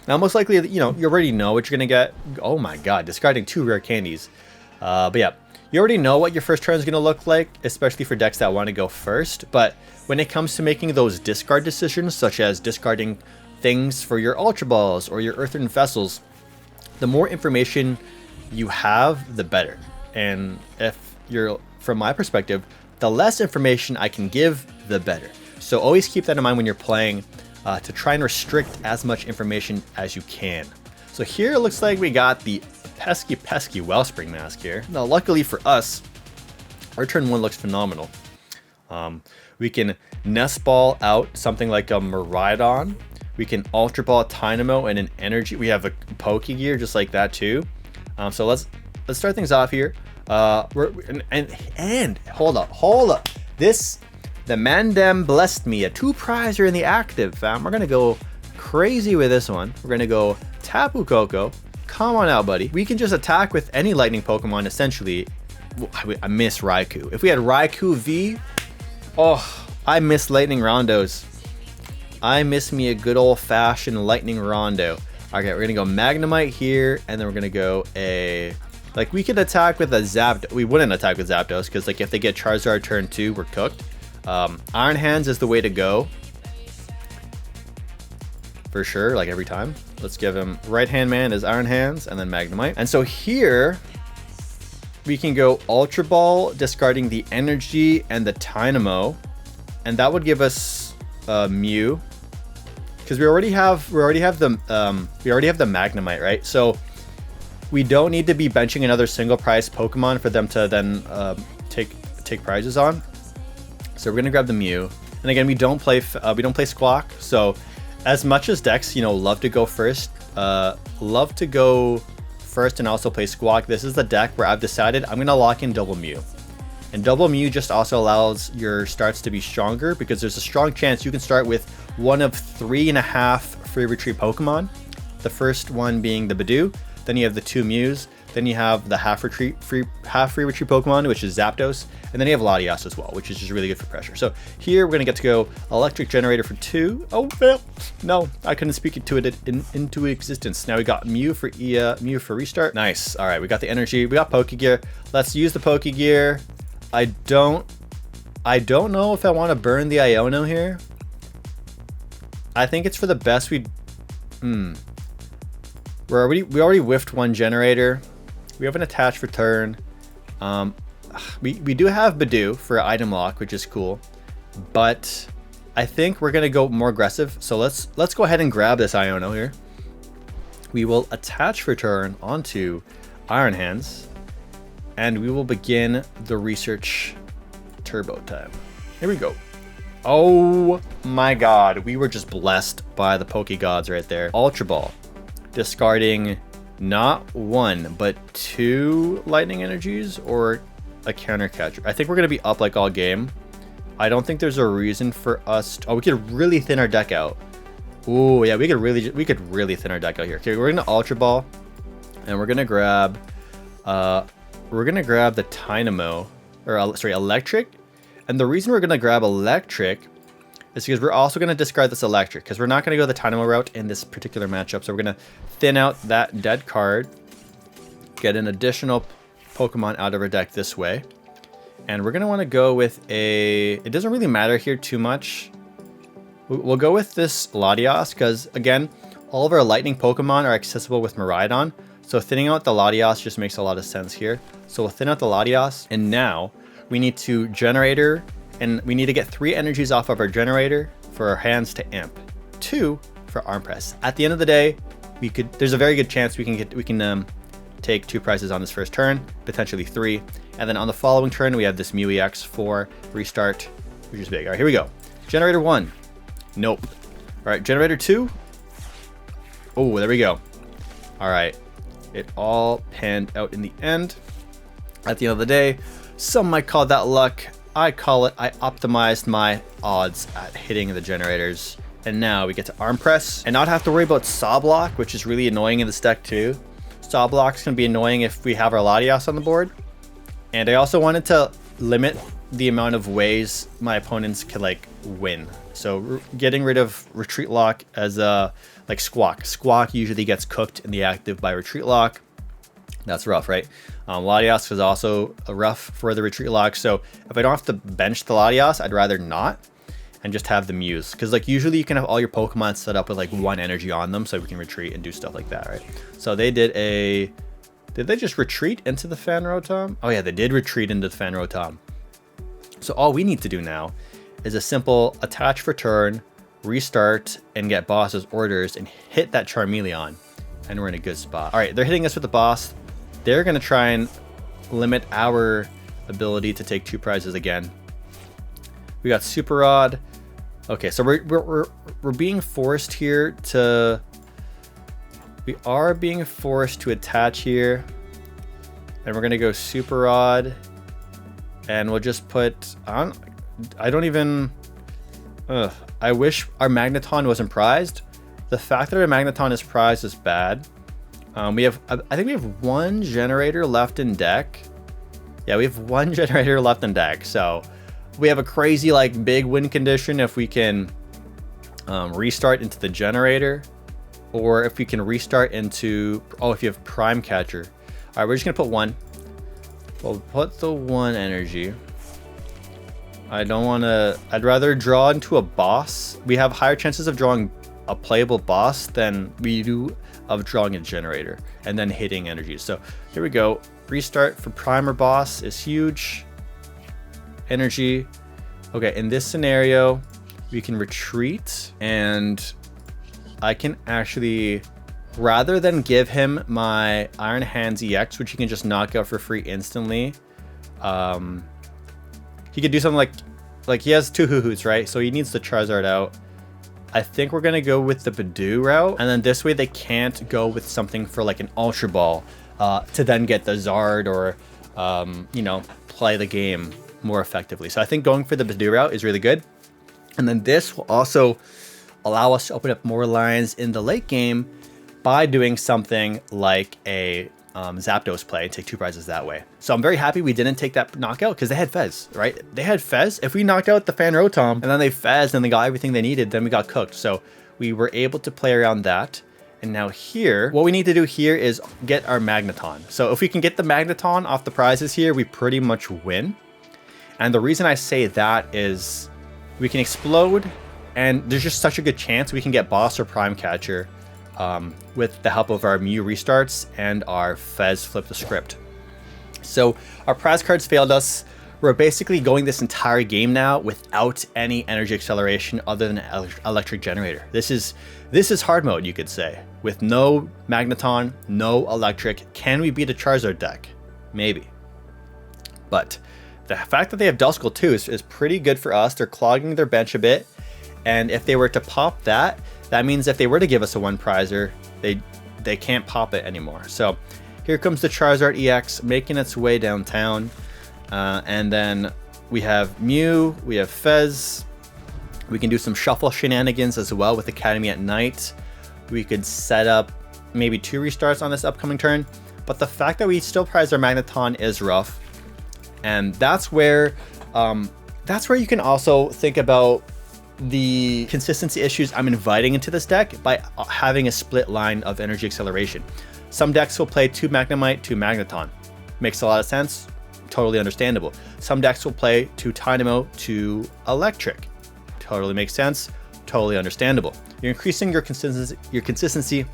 Now, most likely, you already know what you're gonna get. Oh my God, discarding 2 rare candies. But yeah. You already know what your first turn is going to look like, especially for decks that want to go first. But when it comes to making those discard decisions, such as discarding things for your Ultra Balls or your Earthen Vessels, the more information you have, the better. And from my perspective, the less information I can give, the better. So always keep that in mind when you're playing, to try and restrict as much information as you can. So here it looks like we got the pesky Wellspring Mask here. Now, luckily for us, our turn 1 looks phenomenal. We can Nest Ball out something like a Miraidon. We can Ultra Ball Tynamo and an Energy. We have a Pokégear just like that too. So let's start things off here. And hold up. The Mandem blessed me a 2-prizer in the active, fam. We're gonna go crazy with this one. We're gonna go Tapu Koko. Come on out, buddy. We can just attack with any lightning Pokemon, essentially. I miss Raikou. If we had Raikou V, oh, I miss lightning rondos. I miss me a good old-fashioned lightning rondo. Okay, we're gonna go Magnemite here, and then we're gonna go like, we could attack with a Zapdos. We wouldn't attack with Zapdos, because like if they get Charizard turn 2, we're cooked. Iron Hands is the way to go. For sure, like every time. Let's give him Right Hand Man as Iron Hands and then Magnemite. And so here we can go Ultra Ball, discarding the Energy and the Tynamo, and that would give us Mew, because we already have the Magnemite, right? So we don't need to be benching another single prize Pokemon for them to then take prizes on. So we're gonna grab the Mew, and again, we don't play Squawk, so. As much as decks, love to go first and also play Squawk, this is the deck where I've decided I'm going to lock in double Mew. And double Mew just also allows your starts to be stronger because there's a strong chance you can start with one of 3.5 free retreat Pokemon. The first one being the Budew, then you have the 2 Mews, then you have the half free retreat Pokemon, which is Zapdos, and then you have Latias as well, which is just really good for pressure. So here we're gonna get to go Electric Generator for 2. Oh, fail. No, I couldn't speak it to it into existence. Now we got Mew for Mew for restart. Nice. All right, we got the energy. We got Pokégear. Let's use the Pokégear. I don't know if I want to burn the Iono here. I think it's for the best. We already whiffed one generator. We have an attach return. We do have Budew for item lock, which is cool, but I think we're gonna go more aggressive. So let's go ahead and grab this Iono here. We will attach return onto Iron Hands, and we will begin the research turbo time. Here we go. Oh my god, we were just blessed by the Poke Gods right there. Ultra Ball, discarding not 1 but 2 lightning energies or a counter catcher. I think we're gonna be up like all game. I don't think there's a reason for us to, oh, we could really thin our deck out. Oh yeah, we could really thin our deck out here. Okay, we're gonna Ultra Ball, and we're gonna grab the Tynamo, or sorry, Electric. And the reason we're gonna grab Electric is because we're also gonna discard this Electric, because we're not gonna go the Tynamo route in this particular matchup. So we're gonna thin out that dead card, get an additional Pokemon out of our deck this way. And we're gonna wanna go with it doesn't really matter here too much. We'll go with this Latias, because again, all of our lightning Pokemon are accessible with Miraidon. So thinning out the Latias just makes a lot of sense here. So we'll thin out the Latias, and now we need to Generator, and we need to get 3 energies off of our Generator for our hands to Imp, 2 for Arm Press. At the end of the day, there's a very good chance we can take 2 prizes on this first turn, potentially 3, and then on the following turn we have this Mew EX for restart, which is big. All right, here we go. Generator 1, nope. All right, Generator 2. Oh, there we go. All right. It all panned out in the end. At the end of the day, some might call that luck. I call it I optimized my odds at hitting the generators. And now we get to Arm Press and not have to worry about Saw Block, which is really annoying in this deck too. Saw Block's gonna be annoying if we have our Latias on the board. And I also wanted to limit the amount of ways my opponents could like win. So getting rid of Retreat Lock as a like Squawk. Squawk usually gets cooked in the active by Retreat Lock. That's rough, right? Latias is also rough for the Retreat Lock. So if I don't have to bench the Latias, I'd rather not, and just have the Mews. Because like usually you can have all your Pokemon set up with like 1 energy on them, so we can retreat and do stuff like that, right? So they did they just retreat into the Fan Rotom? Oh yeah, they did retreat into the Fan Rotom. So all we need to do now is a simple attach for turn, restart, and get boss's orders and hit that Charmeleon, and we're in a good spot. All right, they're hitting us with the boss. They're gonna try and limit our ability to take 2 prizes again. We got Super Rod. Okay, so we're being forced here to. We are being forced to attach here, and we're gonna go Super Rod, and we'll just put on. I don't even. I wish our Magneton wasn't prized. The fact that our Magneton is prized is bad. We have, I think we have 1 generator left in deck. Yeah, we have 1 generator left in deck. So we have a crazy like big win condition if we can restart into the generator, or if we can restart into, oh, if you have Prime Catcher. All right, we're just gonna put 1. We'll put the 1 energy. I don't want to, I'd rather draw into a boss. We have higher chances of drawing a playable boss than we do of drawing a generator and then hitting energies. So here we go. Restart for primer boss is huge. Energy. Okay, in this scenario, we can retreat, and I can actually, rather than give him my Iron Hands EX, which he can just knock out for free instantly, he could do something like he has 2 Hoo-Hoots, right? So he needs the Charizard out. I think we're gonna go with the Budew route, and then this way they can't go with something for like an Ultra Ball to then get the Zard or you know, play the game more effectively. So I think going for the Budew route is really good. And then this will also allow us to open up more lines in the late game by doing something like a Zapdos play and take 2 prizes that way. So I'm very happy we didn't take that knockout because they had Fez, right? They had Fez. If we knocked out the Fan Rotom and then they Fez and they got everything they needed, then we got cooked. So we were able to play around that. And now here, what we need to do here is get our Magneton. So if we can get the Magneton off the prizes here, we pretty much win. And the reason I say that is we can explode, and there's just such a good chance we can get Boss or Prime Catcher with the help of our Mew restarts and our Fez flip the script. So our prize cards failed us. We're basically going this entire game now without any energy acceleration other than Electric Generator. This is hard mode, you could say. With no Magneton, no Electric. Can we beat a Charizard deck? Maybe. But the fact that they have Duskull too is pretty good for us. They're clogging their bench a bit. And if they were to pop that, that means if they were to give us a 1-prizer, they can't pop it anymore. So here comes the Charizard EX making its way downtown. And then we have Mew, we have Fez. We can do some shuffle shenanigans as well with Academy at Night. We could set up maybe 2 restarts on this upcoming turn. But the fact that we still prize our Magneton is rough. And that's where you can also think about the consistency issues I'm inviting into this deck by having a split line of energy acceleration. Some decks will play 2 Magnemite, 2 Magneton. Makes a lot of sense. Totally understandable. Some decks will play 2 Tynamo, 2 Electric. Totally makes sense. Totally understandable. You're increasing your consistency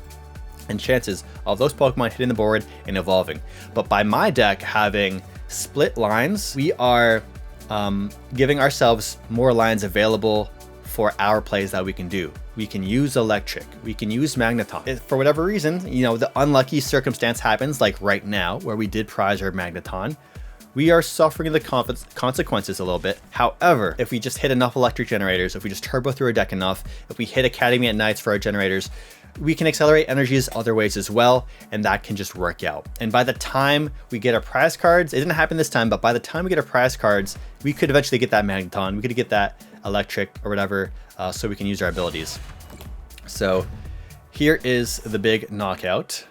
and chances of those Pokemon hitting the board and evolving. But by my deck having split lines, we are giving ourselves more lines available for our plays that we can do. We can use Electric, we can use Magneton. If for whatever reason, you know, the unlucky circumstance happens, like right now, where we did prize our Magneton, we are suffering the consequences a little bit. However, if we just hit enough Electric Generators, if we just turbo through our deck enough, if we hit Academy at Nights for our generators, we can accelerate energies other ways as well, and that can just work out. And by the time we get our prize cards, it didn't happen this time, but by the time we get our prize cards, we could eventually get that Magneton, we could get that Electric or whatever, so we can use our abilities. So here is the big knockout.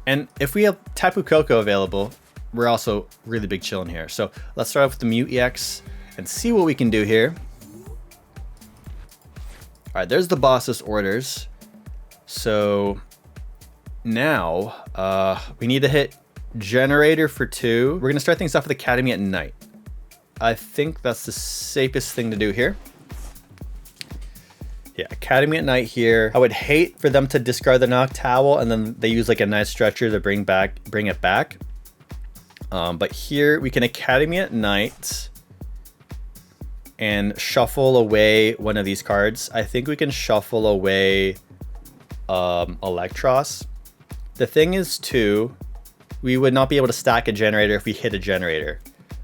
And if we have Tapu Koko available, we're also really big chilling here. So let's start off with the Mew EX and see what we can do here. All right, there's the boss's orders. So now we need to hit Generator for 2. We're gonna start things off with Academy at Night. I think that's the safest thing to do here. Yeah, Academy at Night here. I would hate for them to discard the Knock Towel and then they use like a nice stretcher to bring it back. But here we can Academy at Night and shuffle away one of these cards. I think we can shuffle away Eelektross. The thing is too, we would not be able to stack a generator if we hit a generator.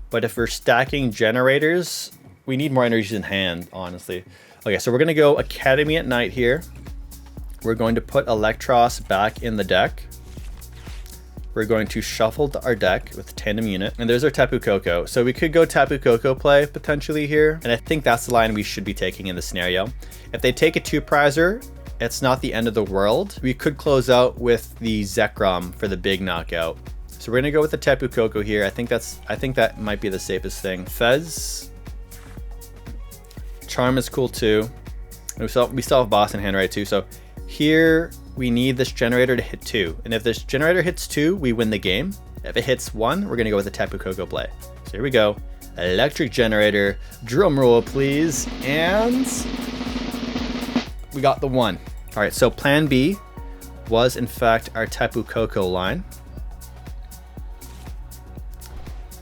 But if we're stacking generators, we need more energies in hand, honestly. Okay, so we're gonna go Academy at Night here. We're going to put Eelektross back in the deck. We're going to shuffle our deck with Tandem Unit. And there's our Tapu Koko. So we could go Tapu Koko play potentially here. And I think that's the line we should be taking in this scenario. If they take a 2-prizer, it's not the end of the world. We could close out with the Zekrom for the big knockout. So we're gonna go with the Tapu Koko here. I think that might be the safest thing. Fez. Charm is cool too. We still have Boss in hand, right, too. So here we need this generator to hit 2. And if this generator hits 2, we win the game. If it hits 1, we're gonna go with the Tapu Koko play. So here we go. Electric Generator. Drum roll, please. And we got the 1. All right, so plan B was in fact our Tapu Koko line.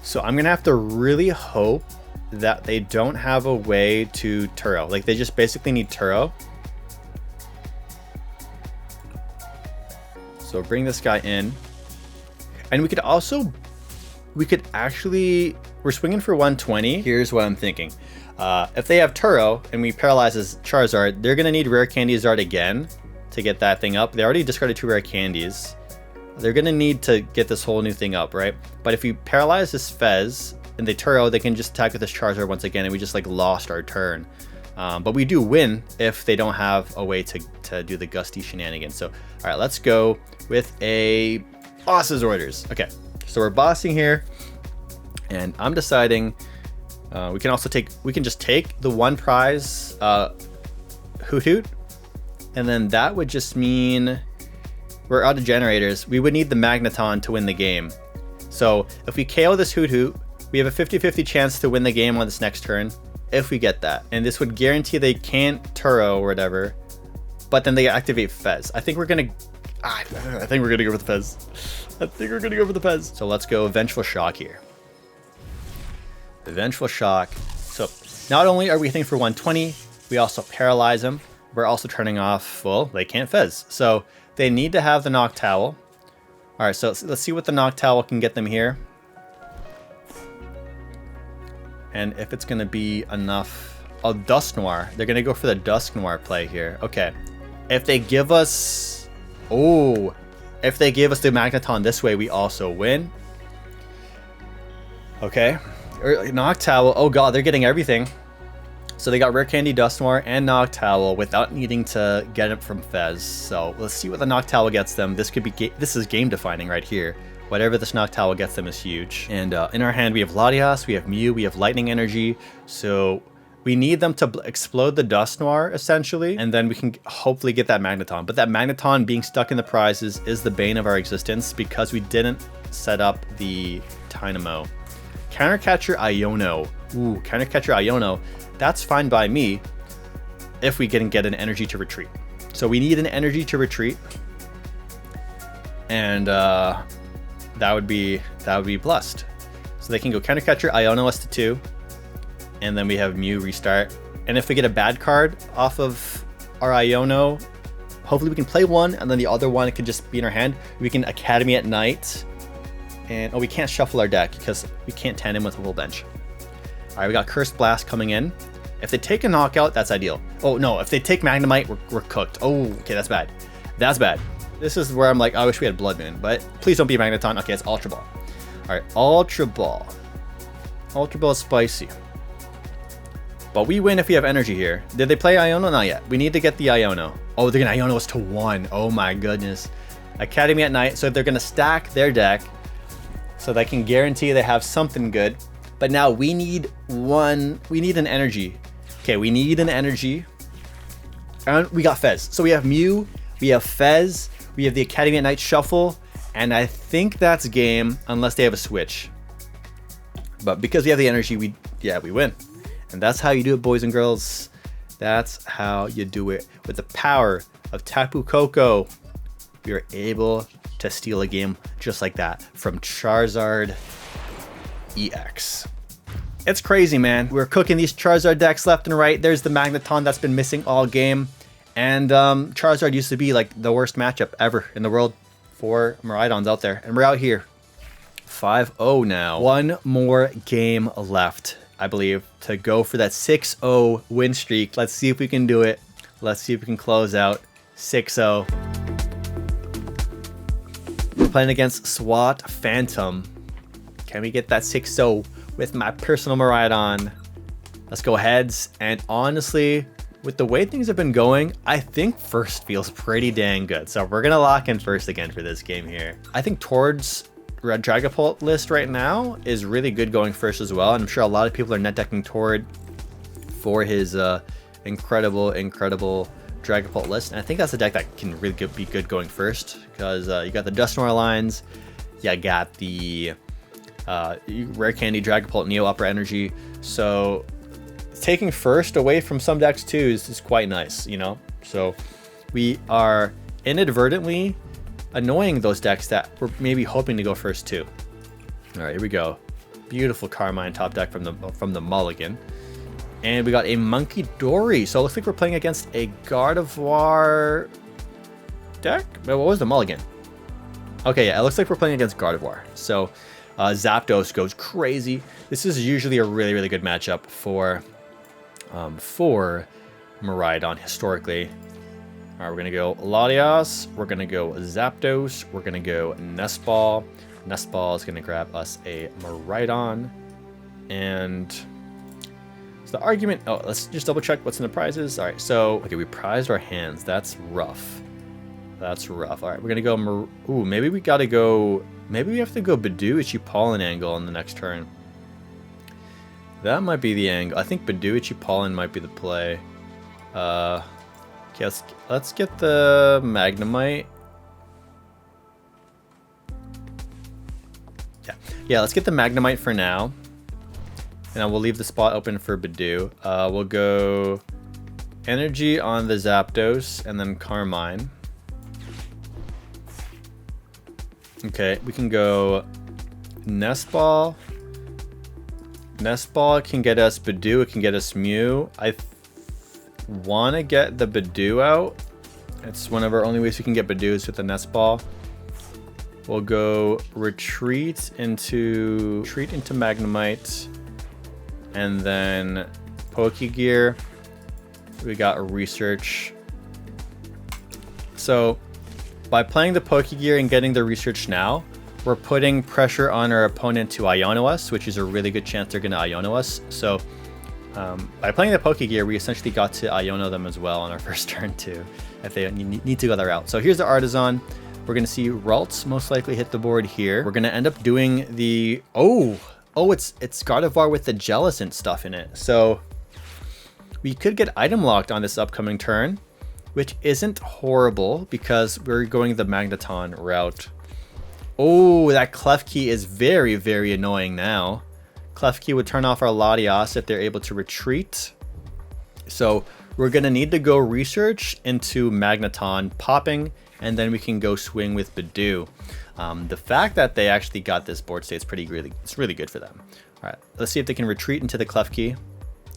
So I'm gonna have to really hope that they don't have a way to Turo. Like they just basically need Turo. So bring this guy in. And we could actually, we're swinging for 120. Here's what I'm thinking. If they have Turo and we paralyze this Charizard, they're gonna need Rare Candy Zard again to get that thing up. They already discarded 2 Rare Candies. they're going to need to get this whole new thing up, right? But if we paralyze this Fez and they Turo, they can just attack with this Charizard once again, and we just like lost our turn. But we do win if they don't have a way to do the gusty shenanigans. So, all right, let's go with a boss's orders. Okay, so we're bossing here, and I'm deciding we can just take the one prize Hoot Hoot, and then that would just mean we're out of generators. We would need the Magneton to win the game. So if we KO this Hoot Hoot, we have a 50-50 chance to win the game on this next turn if we get that. And this would guarantee they can't Turo or whatever, but then they activate Fez. I think we're gonna go with the Fez. I think we're gonna go for the Fez. So let's go Vengeful Shock here. The Vengeful Shock. So not only are we hitting for 120, we also paralyze them. We're also turning off, well, they can't Fez. So they need to have the Noctowl. All right, so let's see what the Noctowl can get them here. And if it's going to be enough. Oh, Dusknoir. They're going to go for the Dusknoir play here. Okay. If they give us... Oh. If they give us the Magneton this way, we also win. Okay. Noctowl. Oh, God. They're getting everything. So they got Rare Candy, Dusknoir, and Noctowl without needing to get it from Fez. So let's see what the Noctowl gets them. This could be this is game defining right here. Whatever this Noctowl gets them is huge. And in our hand we have Latias, we have Mew, we have Lightning Energy. So we need them to explode the Dusknoir essentially, and then we can hopefully get that Magneton. But that Magneton being stuck in the prizes is the bane of our existence because we didn't set up the Tynamo. Counter Catcher Iono. Ooh, Counter Catcher Iono. That's fine by me if we can get an energy to retreat. So we need an energy to retreat, and that would be blessed. So they can go Counter Catcher Iono us to 2, and then we have Mew restart. And if we get a bad card off of our Iono, hopefully we can play one, and then the other one could just be in our hand. We can Academy at Night, and we can't shuffle our deck because we can't tandem with a full bench. All right, we got Cursed Blast coming in. If they take a knockout, that's ideal. Oh no, if they take Magnemite, we're cooked. Oh, okay, that's bad. That's bad. This is where I'm like, I wish we had Blood Moon, but please don't be Magneton. Okay, it's Ultra Ball. All right, Ultra Ball. Ultra Ball is spicy. But we win if we have energy here. Did they play Iono? Not yet. We need to get the Iono. Oh, they're gonna Iono us to 1. Oh my goodness. Academy at Night. So if they're gonna stack their deck, so they can guarantee they have something good. But now we need an energy. Okay, we need an energy. And we got Fez. So we have Mew, we have Fez, we have the Academy at Night shuffle, and I think that's game unless they have a switch. But because we have the energy, we win. And that's how you do it, boys and girls. That's how you do it. With the power of Tapu Koko, we are able to steal a game just like that from Charizard EX. It's crazy, man. We're cooking these Charizard decks left and right. There's the Magneton that's been missing all game. And Charizard used to be like the worst matchup ever in the world for Miraidons out there. And we're out here. 5-0 now. One more game left, I believe, to go for that 6-0 win streak. Let's see if we can do it. Let's see if we can close out 6-0. We're playing against SWAT Phantom. Can we get that 6-0 with my personal Miraidon? Let's go heads. And honestly, with the way things have been going, I think first feels pretty dang good. So we're going to lock in first again for this game here. I think Tord's Red Dragapult list right now is really good going first as well. And I'm sure a lot of people are net decking Tord for his incredible Dragapult list. And I think that's a deck that can really be good going first because you got the Dusknoir lines, you got the Rare Candy, Dragapult, Neo Upper Energy. So taking first away from some decks too is quite nice, you know? So we are inadvertently annoying those decks that we're maybe hoping to go first too. All right, here we go. Beautiful Carmine top deck from the Mulligan. And we got a Monkey Dory. So it looks like we're playing against a Gardevoir deck. What was the Mulligan? Okay, yeah, it looks like we're playing against Gardevoir. So Zapdos goes crazy. This is usually a really good matchup for Miraidon historically. All right, we're gonna go Latias, we're gonna go Zapdos, we're gonna go Nest Ball. Nest Ball is gonna grab us a Miraidon. And so the argument, oh, let's just double check what's in the prizes. All right, so, okay, we prized our hands. That's rough. That's rough. All right, we're gonna go, ooh, maybe we gotta go, maybe we have to go Budew Pollen angle on the next turn. That might be the angle. I think Budew Pollen might be the play. Okay, let's get the Magnemite. Yeah, let's get the Magnemite for now. And then we'll leave the spot open for Budew. We'll go Energy on the Zapdos and then Carmine. Okay, we can go Nest Ball. Nest Ball can get us Budew, it can get us Mew. I want to get the Budew out. It's one of our only ways we can get Budew is with the Nest Ball. We'll go retreat into Magnemite, and then Pokégear. We got a research. So by playing the Pokégear and getting the research now, we're putting pressure on our opponent to Iono us, which is a really good chance they're going to Iono us. So by playing the Pokégear, we essentially got to Iono them as well on our first turn too, if they need to go that route. So here's the Artisan. We're going to see Ralts most likely hit the board here. We're going to end up doing the... Oh, it's Gardevoir with the Jellicent stuff in it. So we could get item locked on this upcoming turn, which isn't horrible because we're going the Magneton route. Oh, that Klefki is very, very annoying now. Klefki would turn off our Latias if they're able to retreat. So we're going to need to go research into Magneton popping, and then we can go swing with Budew. The fact that they actually got this board state is it's really good for them. All right, let's see if they can retreat into the Klefki.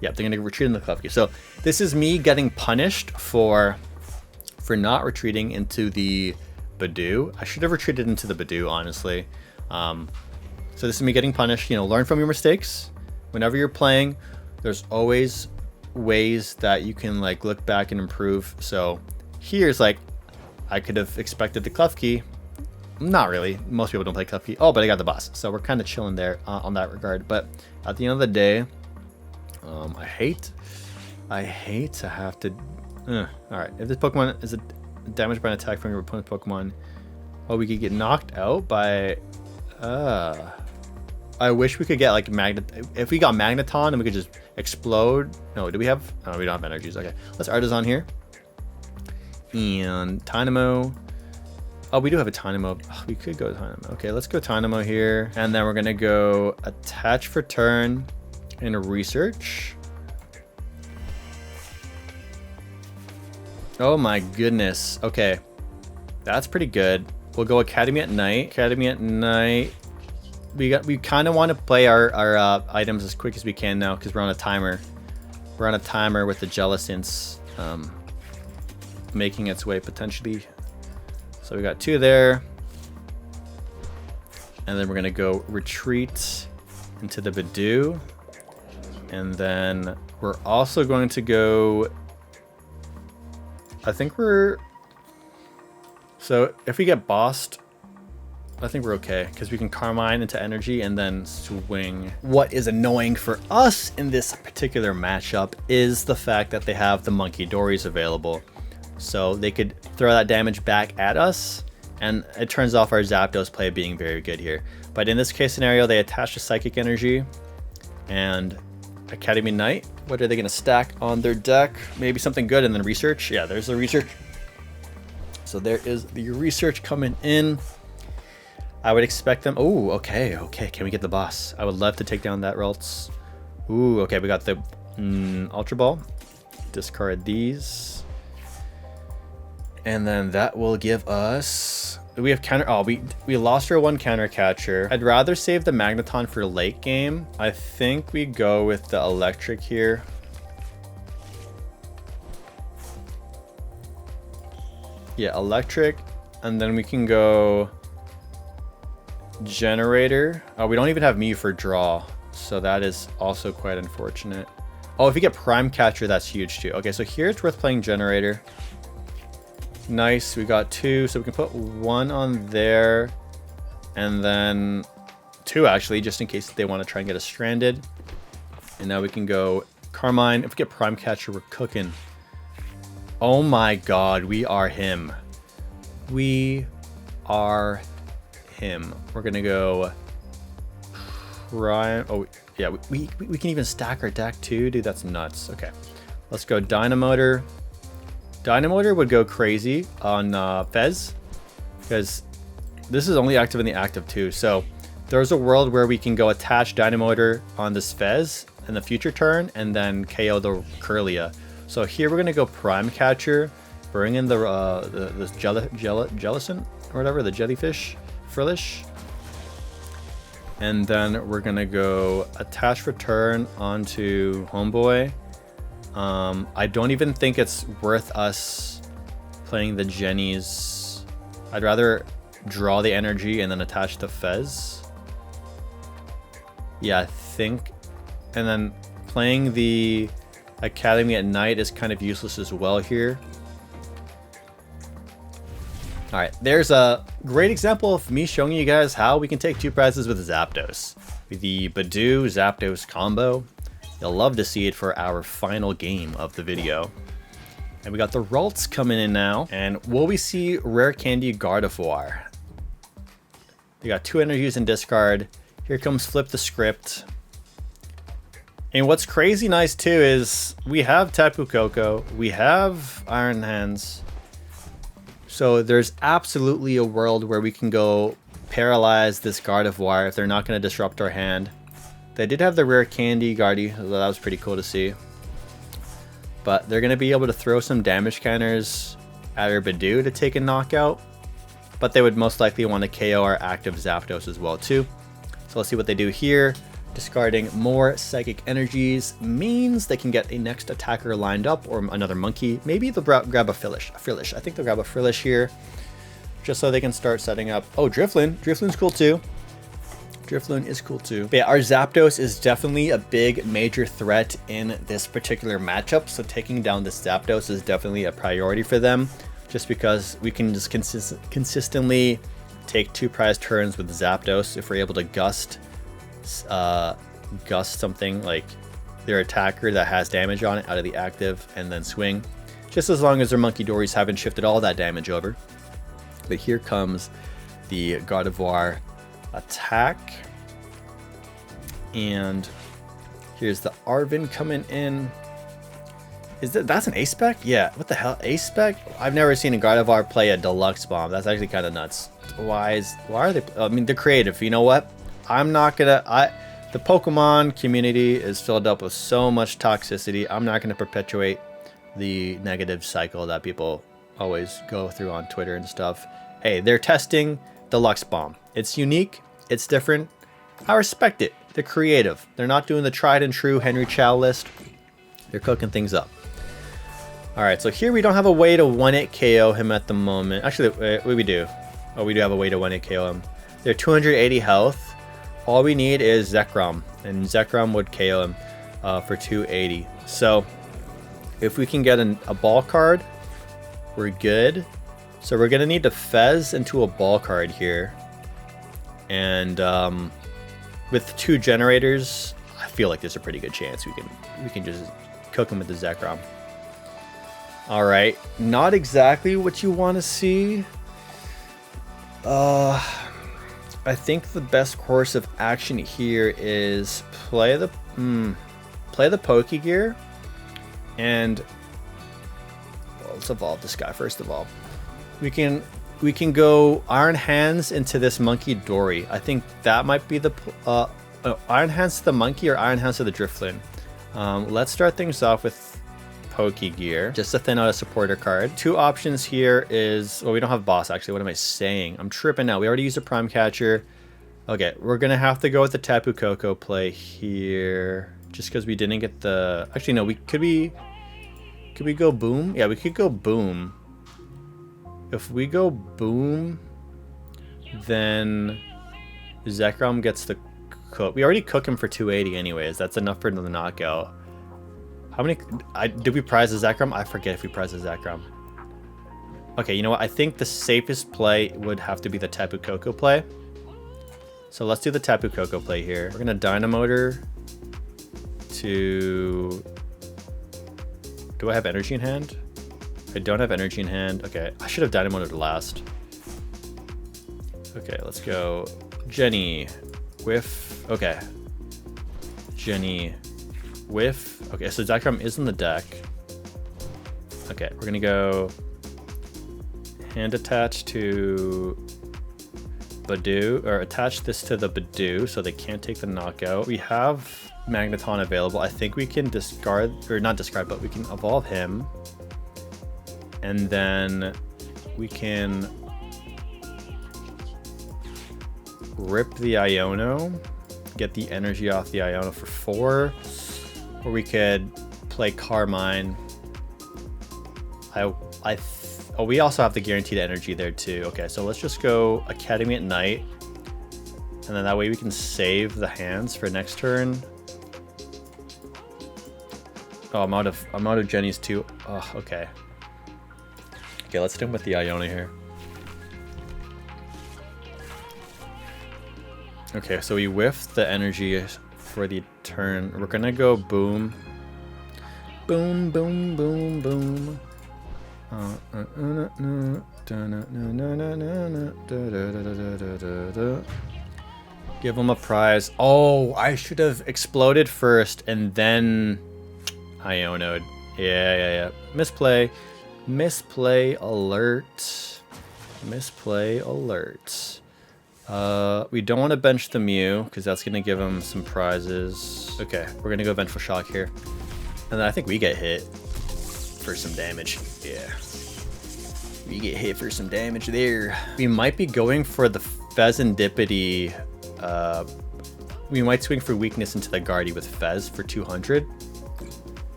Yep, they're going to retreat into the Klefki. So this is me getting punished for not retreating into the Budew. I should have retreated into the Budew, honestly. So this is me getting punished. You know, learn from your mistakes. Whenever you're playing, there's always ways that you can like look back and improve. So here's like, I could have expected the Klefki. Not really. Most people don't play Klefki. Oh, but I got the boss. So we're kind of chilling there on that regard. But at the end of the day, I hate to have to... all right, if this Pokemon is damaged by an attack from your opponent's Pokemon, oh, we could get knocked out by... I wish we could get like if we got Magneton and we could just explode. No, do we have... Oh, we don't have energies. Okay, let's Artisan here. And Tynamo. Oh, we do have a Tynamo. Oh, we could go Tynamo. Okay, let's go Tynamo here. And then we're going to go attach for turn and research. Oh my goodness. Okay, that's pretty good. We'll go Academy at Night. Academy at Night. We kind of want to play our items as quick as we can now because we're on a timer. We're on a timer with the Jellicents making its way potentially. So we got 2 there. And then we're going to go retreat into the Budew. And then we're also going to go... I think we're... So if we get bossed, I think we're okay because we can Carmine into energy and then swing. What is annoying for us in this particular matchup is the fact that they have the Monkey Dories available. So they could throw that damage back at us, and it turns off our Zapdos play being very good here. But in this case scenario, they attach a Psychic Energy and Academy Knight. What are they going to stack on their deck? Maybe something good and then research. Yeah, there's the research. So there is the research coming in. I would expect them. Oh, okay. Can we get the boss? I would love to take down that Ralts. Ooh, okay. We got the Ultra Ball. Discard these. And then that will give us... We have counter... Oh, we lost our 1 counter catcher. I'd rather save the Magneton for late game. I think we go with the Electric here. Yeah, Electric. And then we can go... Generator. Oh, we don't even have Mew for draw, so that is also quite unfortunate. Oh, if you get Prime Catcher, that's huge too. Okay, so here it's worth playing Generator. Nice, we got 2, so we can put 1 on there, and then 2 actually, just in case they want to try and get us stranded. And now we can go Carmine. If we get Prime Catcher, we're cooking. Oh my god, we are him. We are him. We're gonna go Prime. Oh yeah, we can even stack our deck too, dude. That's nuts. Okay, let's go Dynamotor. Dynamotor would go crazy on Fez, because this is only active in the active too. So there's a world where we can go attach Dynamotor on this Fez in the future turn and then KO the Kirlia. So here we're gonna go Prime Catcher, bring in the Jellicent or whatever, the jellyfish, Frillish, and then we're gonna go attach return onto Homeboy. I don't even think it's worth us playing the Jennies. I'd rather draw the energy and then attach the Fez. Yeah, I think. And then playing the Academy at night is kind of useless as well here. Alright, there's a great example of me showing you guys how we can take 2 prizes with Zapdos. With the Budew Zapdos combo. You'll love to see it for our final game of the video. And we got the Ralts coming in now. And will we see Rare Candy Gardevoir? We got 2 energies in discard. Here comes Flip the Script. And what's crazy nice too is we have Tapu Koko, we have Iron Hands. So there's absolutely a world where we can go paralyze this Gardevoir if they're not going to disrupt our hand. They did have the Rare Candy Guardy, so that was pretty cool to see. But they're going to be able to throw some damage counters at our Budew to take a knockout. But they would most likely want to KO our active Zapdos as well too. So let's see what they do here. Discarding more psychic energies means they can get a next attacker lined up, or another monkey. Maybe they'll grab a Frillish. I think they'll grab a Frillish here, just so they can start setting up. Oh, Drifloon. Drifloon's cool too. Drifloon is cool too. But yeah, our Zapdos is definitely a big major threat in this particular matchup. So taking down this Zapdos is definitely a priority for them, just because we can just consistently take 2 prize turns with Zapdos if we're able to gust something like their attacker that has damage on it out of the active and then swing, just as long as their Monkey Dories haven't shifted all that damage over. But here comes the Gardevoir attack, and here's the Arven coming in. That's an A-Spec? Yeah, what the hell, A-Spec? I've never seen a Gardevoir play a deluxe bomb. That's actually kind of nuts. Why are they? I mean, they're creative. You know what? I'm not gonna. The Pokemon community is filled up with so much toxicity. I'm not gonna perpetuate the negative cycle that people always go through on Twitter and stuff. Hey, they're testing Deluxe Bomb. It's unique. It's different. I respect it. They're creative. They're not doing the tried and true Henry Chow list. They're cooking things up. All right, so here we don't have a way to 1-hit KO him at the moment. Actually, we do. Oh, we do have a way to 1-hit KO him. They're 280 health. All we need is Zekrom, and Zekrom would KO him for 280. So if we can get a ball card, we're good. So we're gonna need to Fez into a ball card here, and with 2 generators, I feel like there's a pretty good chance we can just cook him with the Zekrom. All right, not exactly what you want to see. I think the best course of action here is play the Pokégear, and well, let's evolve this guy first of all. We can go Iron Hands into this Monkey Dory. I think that might be the Iron Hands to the Monkey or Iron Hands to the Drifloon. Let's start things off with Pokégear, just to thin out a supporter card. 2 options here is, well, we don't have boss actually. What am I saying? I'm tripping out. We already used a Prime Catcher. Okay, we're gonna have to go with the Tapu Koko play here, just because we didn't get the. Actually, no. Could we go Boom? Yeah, we could go Boom. If we go Boom, then Zekrom gets the cook. We already cook him for 280 anyways. That's enough for the knockout. How many did we prize the Zekrom? I forget if we prized the Zekrom. Okay, you know what? I think the safest play would have to be the Tapu Koko play. So let's do the Tapu Koko play here. We're going to Dynamotor to... Do I have energy in hand? I don't have energy in hand. Okay, I should have Dynamotored last. Okay, let's go. Jenny, whiff. Okay. Jenny, whiff. Okay, so Zekrom is in the deck. Okay, we're gonna go hand attach to Budew, or attach this to the Budew so they can't take the knockout. We have Magneton available. I think we can discard, or not discard, but we can evolve him. And then we can rip the Iono, get the energy off the Iono for 4, or we could play Carmine. Oh, we also have the guaranteed energy there too. Okay, so let's just go Academy at Night, and then that way we can save the hands for next turn. Oh, I'm out of Jenny's too. Oh, okay. Okay, let's do him with the Iono here. Okay, so we whiffed the energy for the turn. We're gonna go boom. Boom, boom, boom, boom. Give him a prize. Oh, I should have exploded first and then Iono'd. Yeah. Misplay. Misplay alert. Misplay alert. We don't want to bench the Mew because that's going to give him some prizes. Okay, we're going to go Vengeful Shock here. And then I think we get hit for some damage. Yeah. We get hit for some damage there. We might be going for the Fezandipiti. We might swing for weakness into the Guardy with Fez for 200.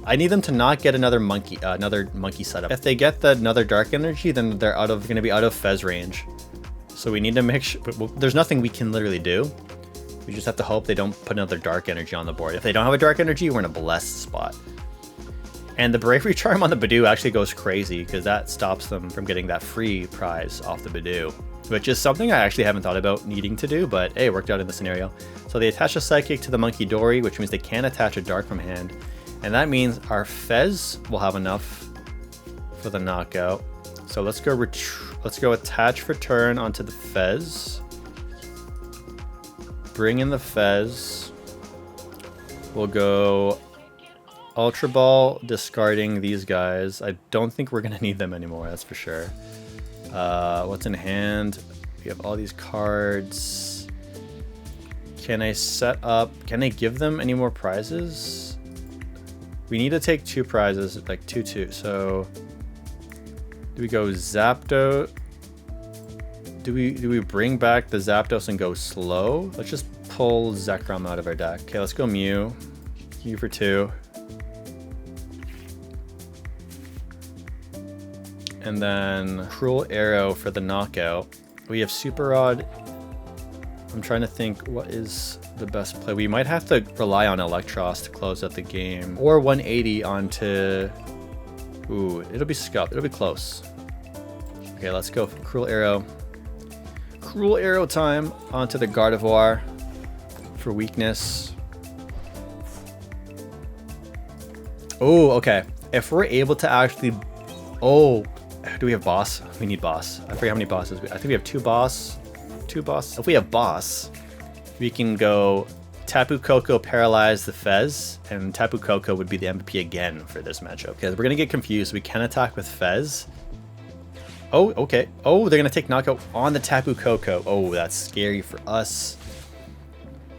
I need them to not get another monkey setup. If they get another dark energy, then they're going to be out of Fez range. So we need to make sure, there's nothing we can literally do. We just have to hope they don't put another dark energy on the board. If they don't have a dark energy, we're in a blessed spot. And the Bravery Charm on the Budew actually goes crazy because that stops them from getting that free prize off the Budew, which is something I actually haven't thought about needing to do, but hey, it worked out in the scenario. So they attach a Psychic to the Monkey Dory, which means they can attach a Dark from hand. And that means our Fez will have enough for the knockout. So let's go attach for turn onto the Fez. Bring in the Fez. We'll go Ultra Ball, discarding these guys. I don't think we're gonna need them anymore, that's for sure. What's in hand? We have all these cards. Can I set up, can I give them any more prizes? We need to take 2 prizes, like 2-2. So do we go Zapdos? Do we bring back the Zapdos and go slow? Let's just pull Zekrom out of our deck. Okay, let's go Mew. Mew for 2. And then Cruel Arrow for the knockout. We have Super Rod. I'm trying to think what is the best play. We might have to rely on Eelektross to close out the game. Or 180 onto... Ooh, it'll be Scup. It'll be close. Okay, let's go Cruel Arrow. Cruel Arrow time onto the Gardevoir for weakness. Oh, okay. If we're able to actually... Oh, do we have boss? We need boss. I forget how many bosses. I think we have 2 boss. 2 boss. If we have boss, we can go Tapu Koko paralyze the Fez, and Tapu Koko would be the MVP again for this matchup. Because we're gonna get confused. We can attack with Fez. Oh, okay. Oh, they're gonna take knockout on the Tapu Koko. Oh, that's scary for us.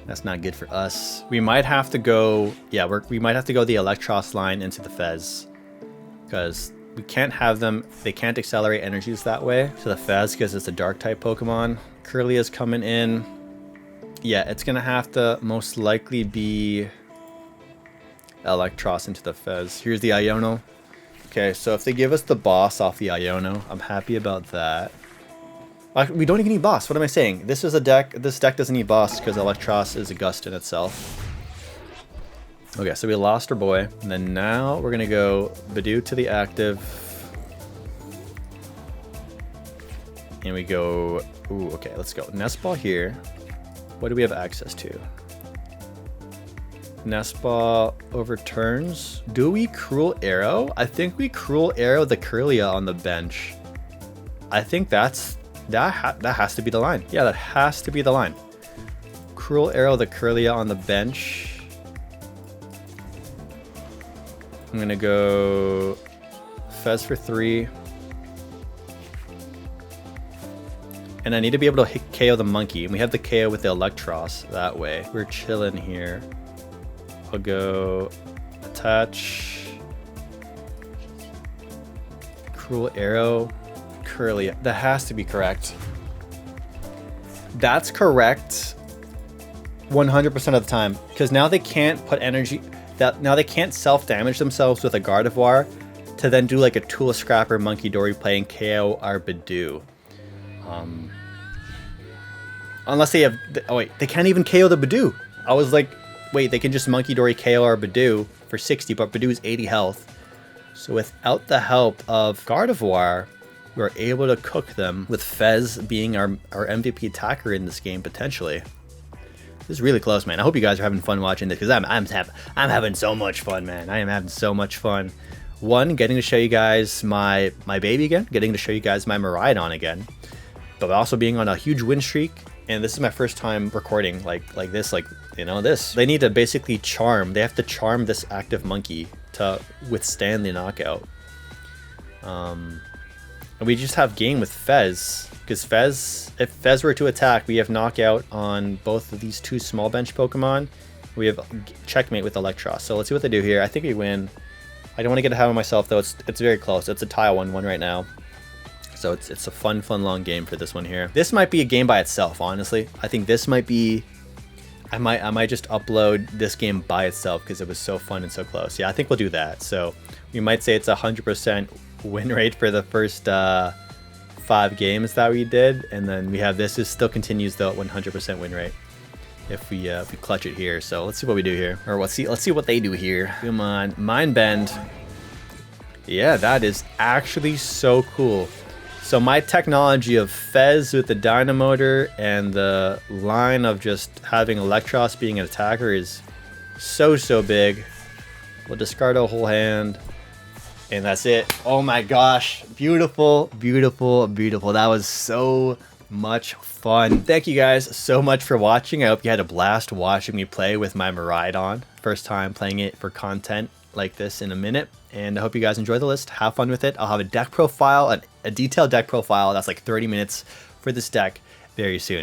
That's not good for us. We might have to go. Yeah, we might have to go the Eelektross line into the Fez, because we can't have them. They can't accelerate energies that way. So the Fez, because it's a dark type Pokemon. Curlia's coming in. Yeah, it's gonna have to most likely be Eelektross into the Fez. Here's the Iono. Okay, so if they give us the boss off the Iono, I'm happy about that. We don't even need boss. What am I saying? This is a deck. This deck doesn't need boss because Eelektross is a gust in itself. Okay, so we lost our boy, and then now we're gonna go Budew to the active. And we go, ooh, okay, let's go. Nest Ball here. What do we have access to? Nest Ball overturns. Do we Cruel Arrow? I think we Cruel Arrow the Kirlia on the bench. I think that has to be the line. Yeah, that has to be the line. Cruel Arrow the Kirlia on the bench. I'm gonna go Fez for 3. And I need to be able to hit KO the monkey. And we have the KO with the Electross that way. We're chilling here. I'll go attach. Cruel Arrow. Curly. That has to be correct. That's correct 100% of the time. Because now they can't put energy... Now they can't self-damage themselves with a Gardevoir to then do like a Tool Scrapper Monkey Dory play and KO our Budew. Unless they have... Oh wait, they can't even KO the Budew. I was like... Wait, they can just Monkey Dory KO our Budew for 60, but Budew is 80 health. So without the help of Gardevoir, we're able to cook them with Fez being our MVP attacker in this game, potentially. This is really close, man. I hope you guys are having fun watching this, because I'm having so much fun, man. I am having so much fun. One, getting to show you guys my baby again, getting to show you guys my Miraidon again, but also being on a huge win streak. And this is my first time recording like this, you know, this. They need to basically charm. They have to charm this active monkey to withstand the knockout. And we just have game with Fez, because Fez, if Fez were to attack, we have knockout on both of these two small bench Pokemon. We have checkmate with Electross. So let's see what they do here. I think we win. I don't want to get ahead of myself though. It's very close. It's a tie 1-1 right now. So it's a fun long game for this one here. This might be a game by itself, honestly. I think this might be... I might just upload this game by itself because it was so fun and so close. Yeah, I think we'll do that. So we might say it's 100% win rate for the first 5 games that we did, and then we have this. It still continues the 100% win rate if we clutch it here. So let's see what we do here, or let's see what they do here. Come on, Mind Bend. Yeah, that is actually so cool. So my technology of Fez with the Dynamotor and the line of just having Electross being an attacker is so big. We'll discard a whole hand. And that's it. Oh my gosh. Beautiful, beautiful, beautiful. That was so much fun. Thank you guys so much for watching. I hope you had a blast watching me play with my Miraidon. First time playing it for content like this in a minute. And I hope you guys enjoy the list. Have fun with it. I'll have a deck profile, a detailed deck profile that's like 30 minutes for this deck very soon.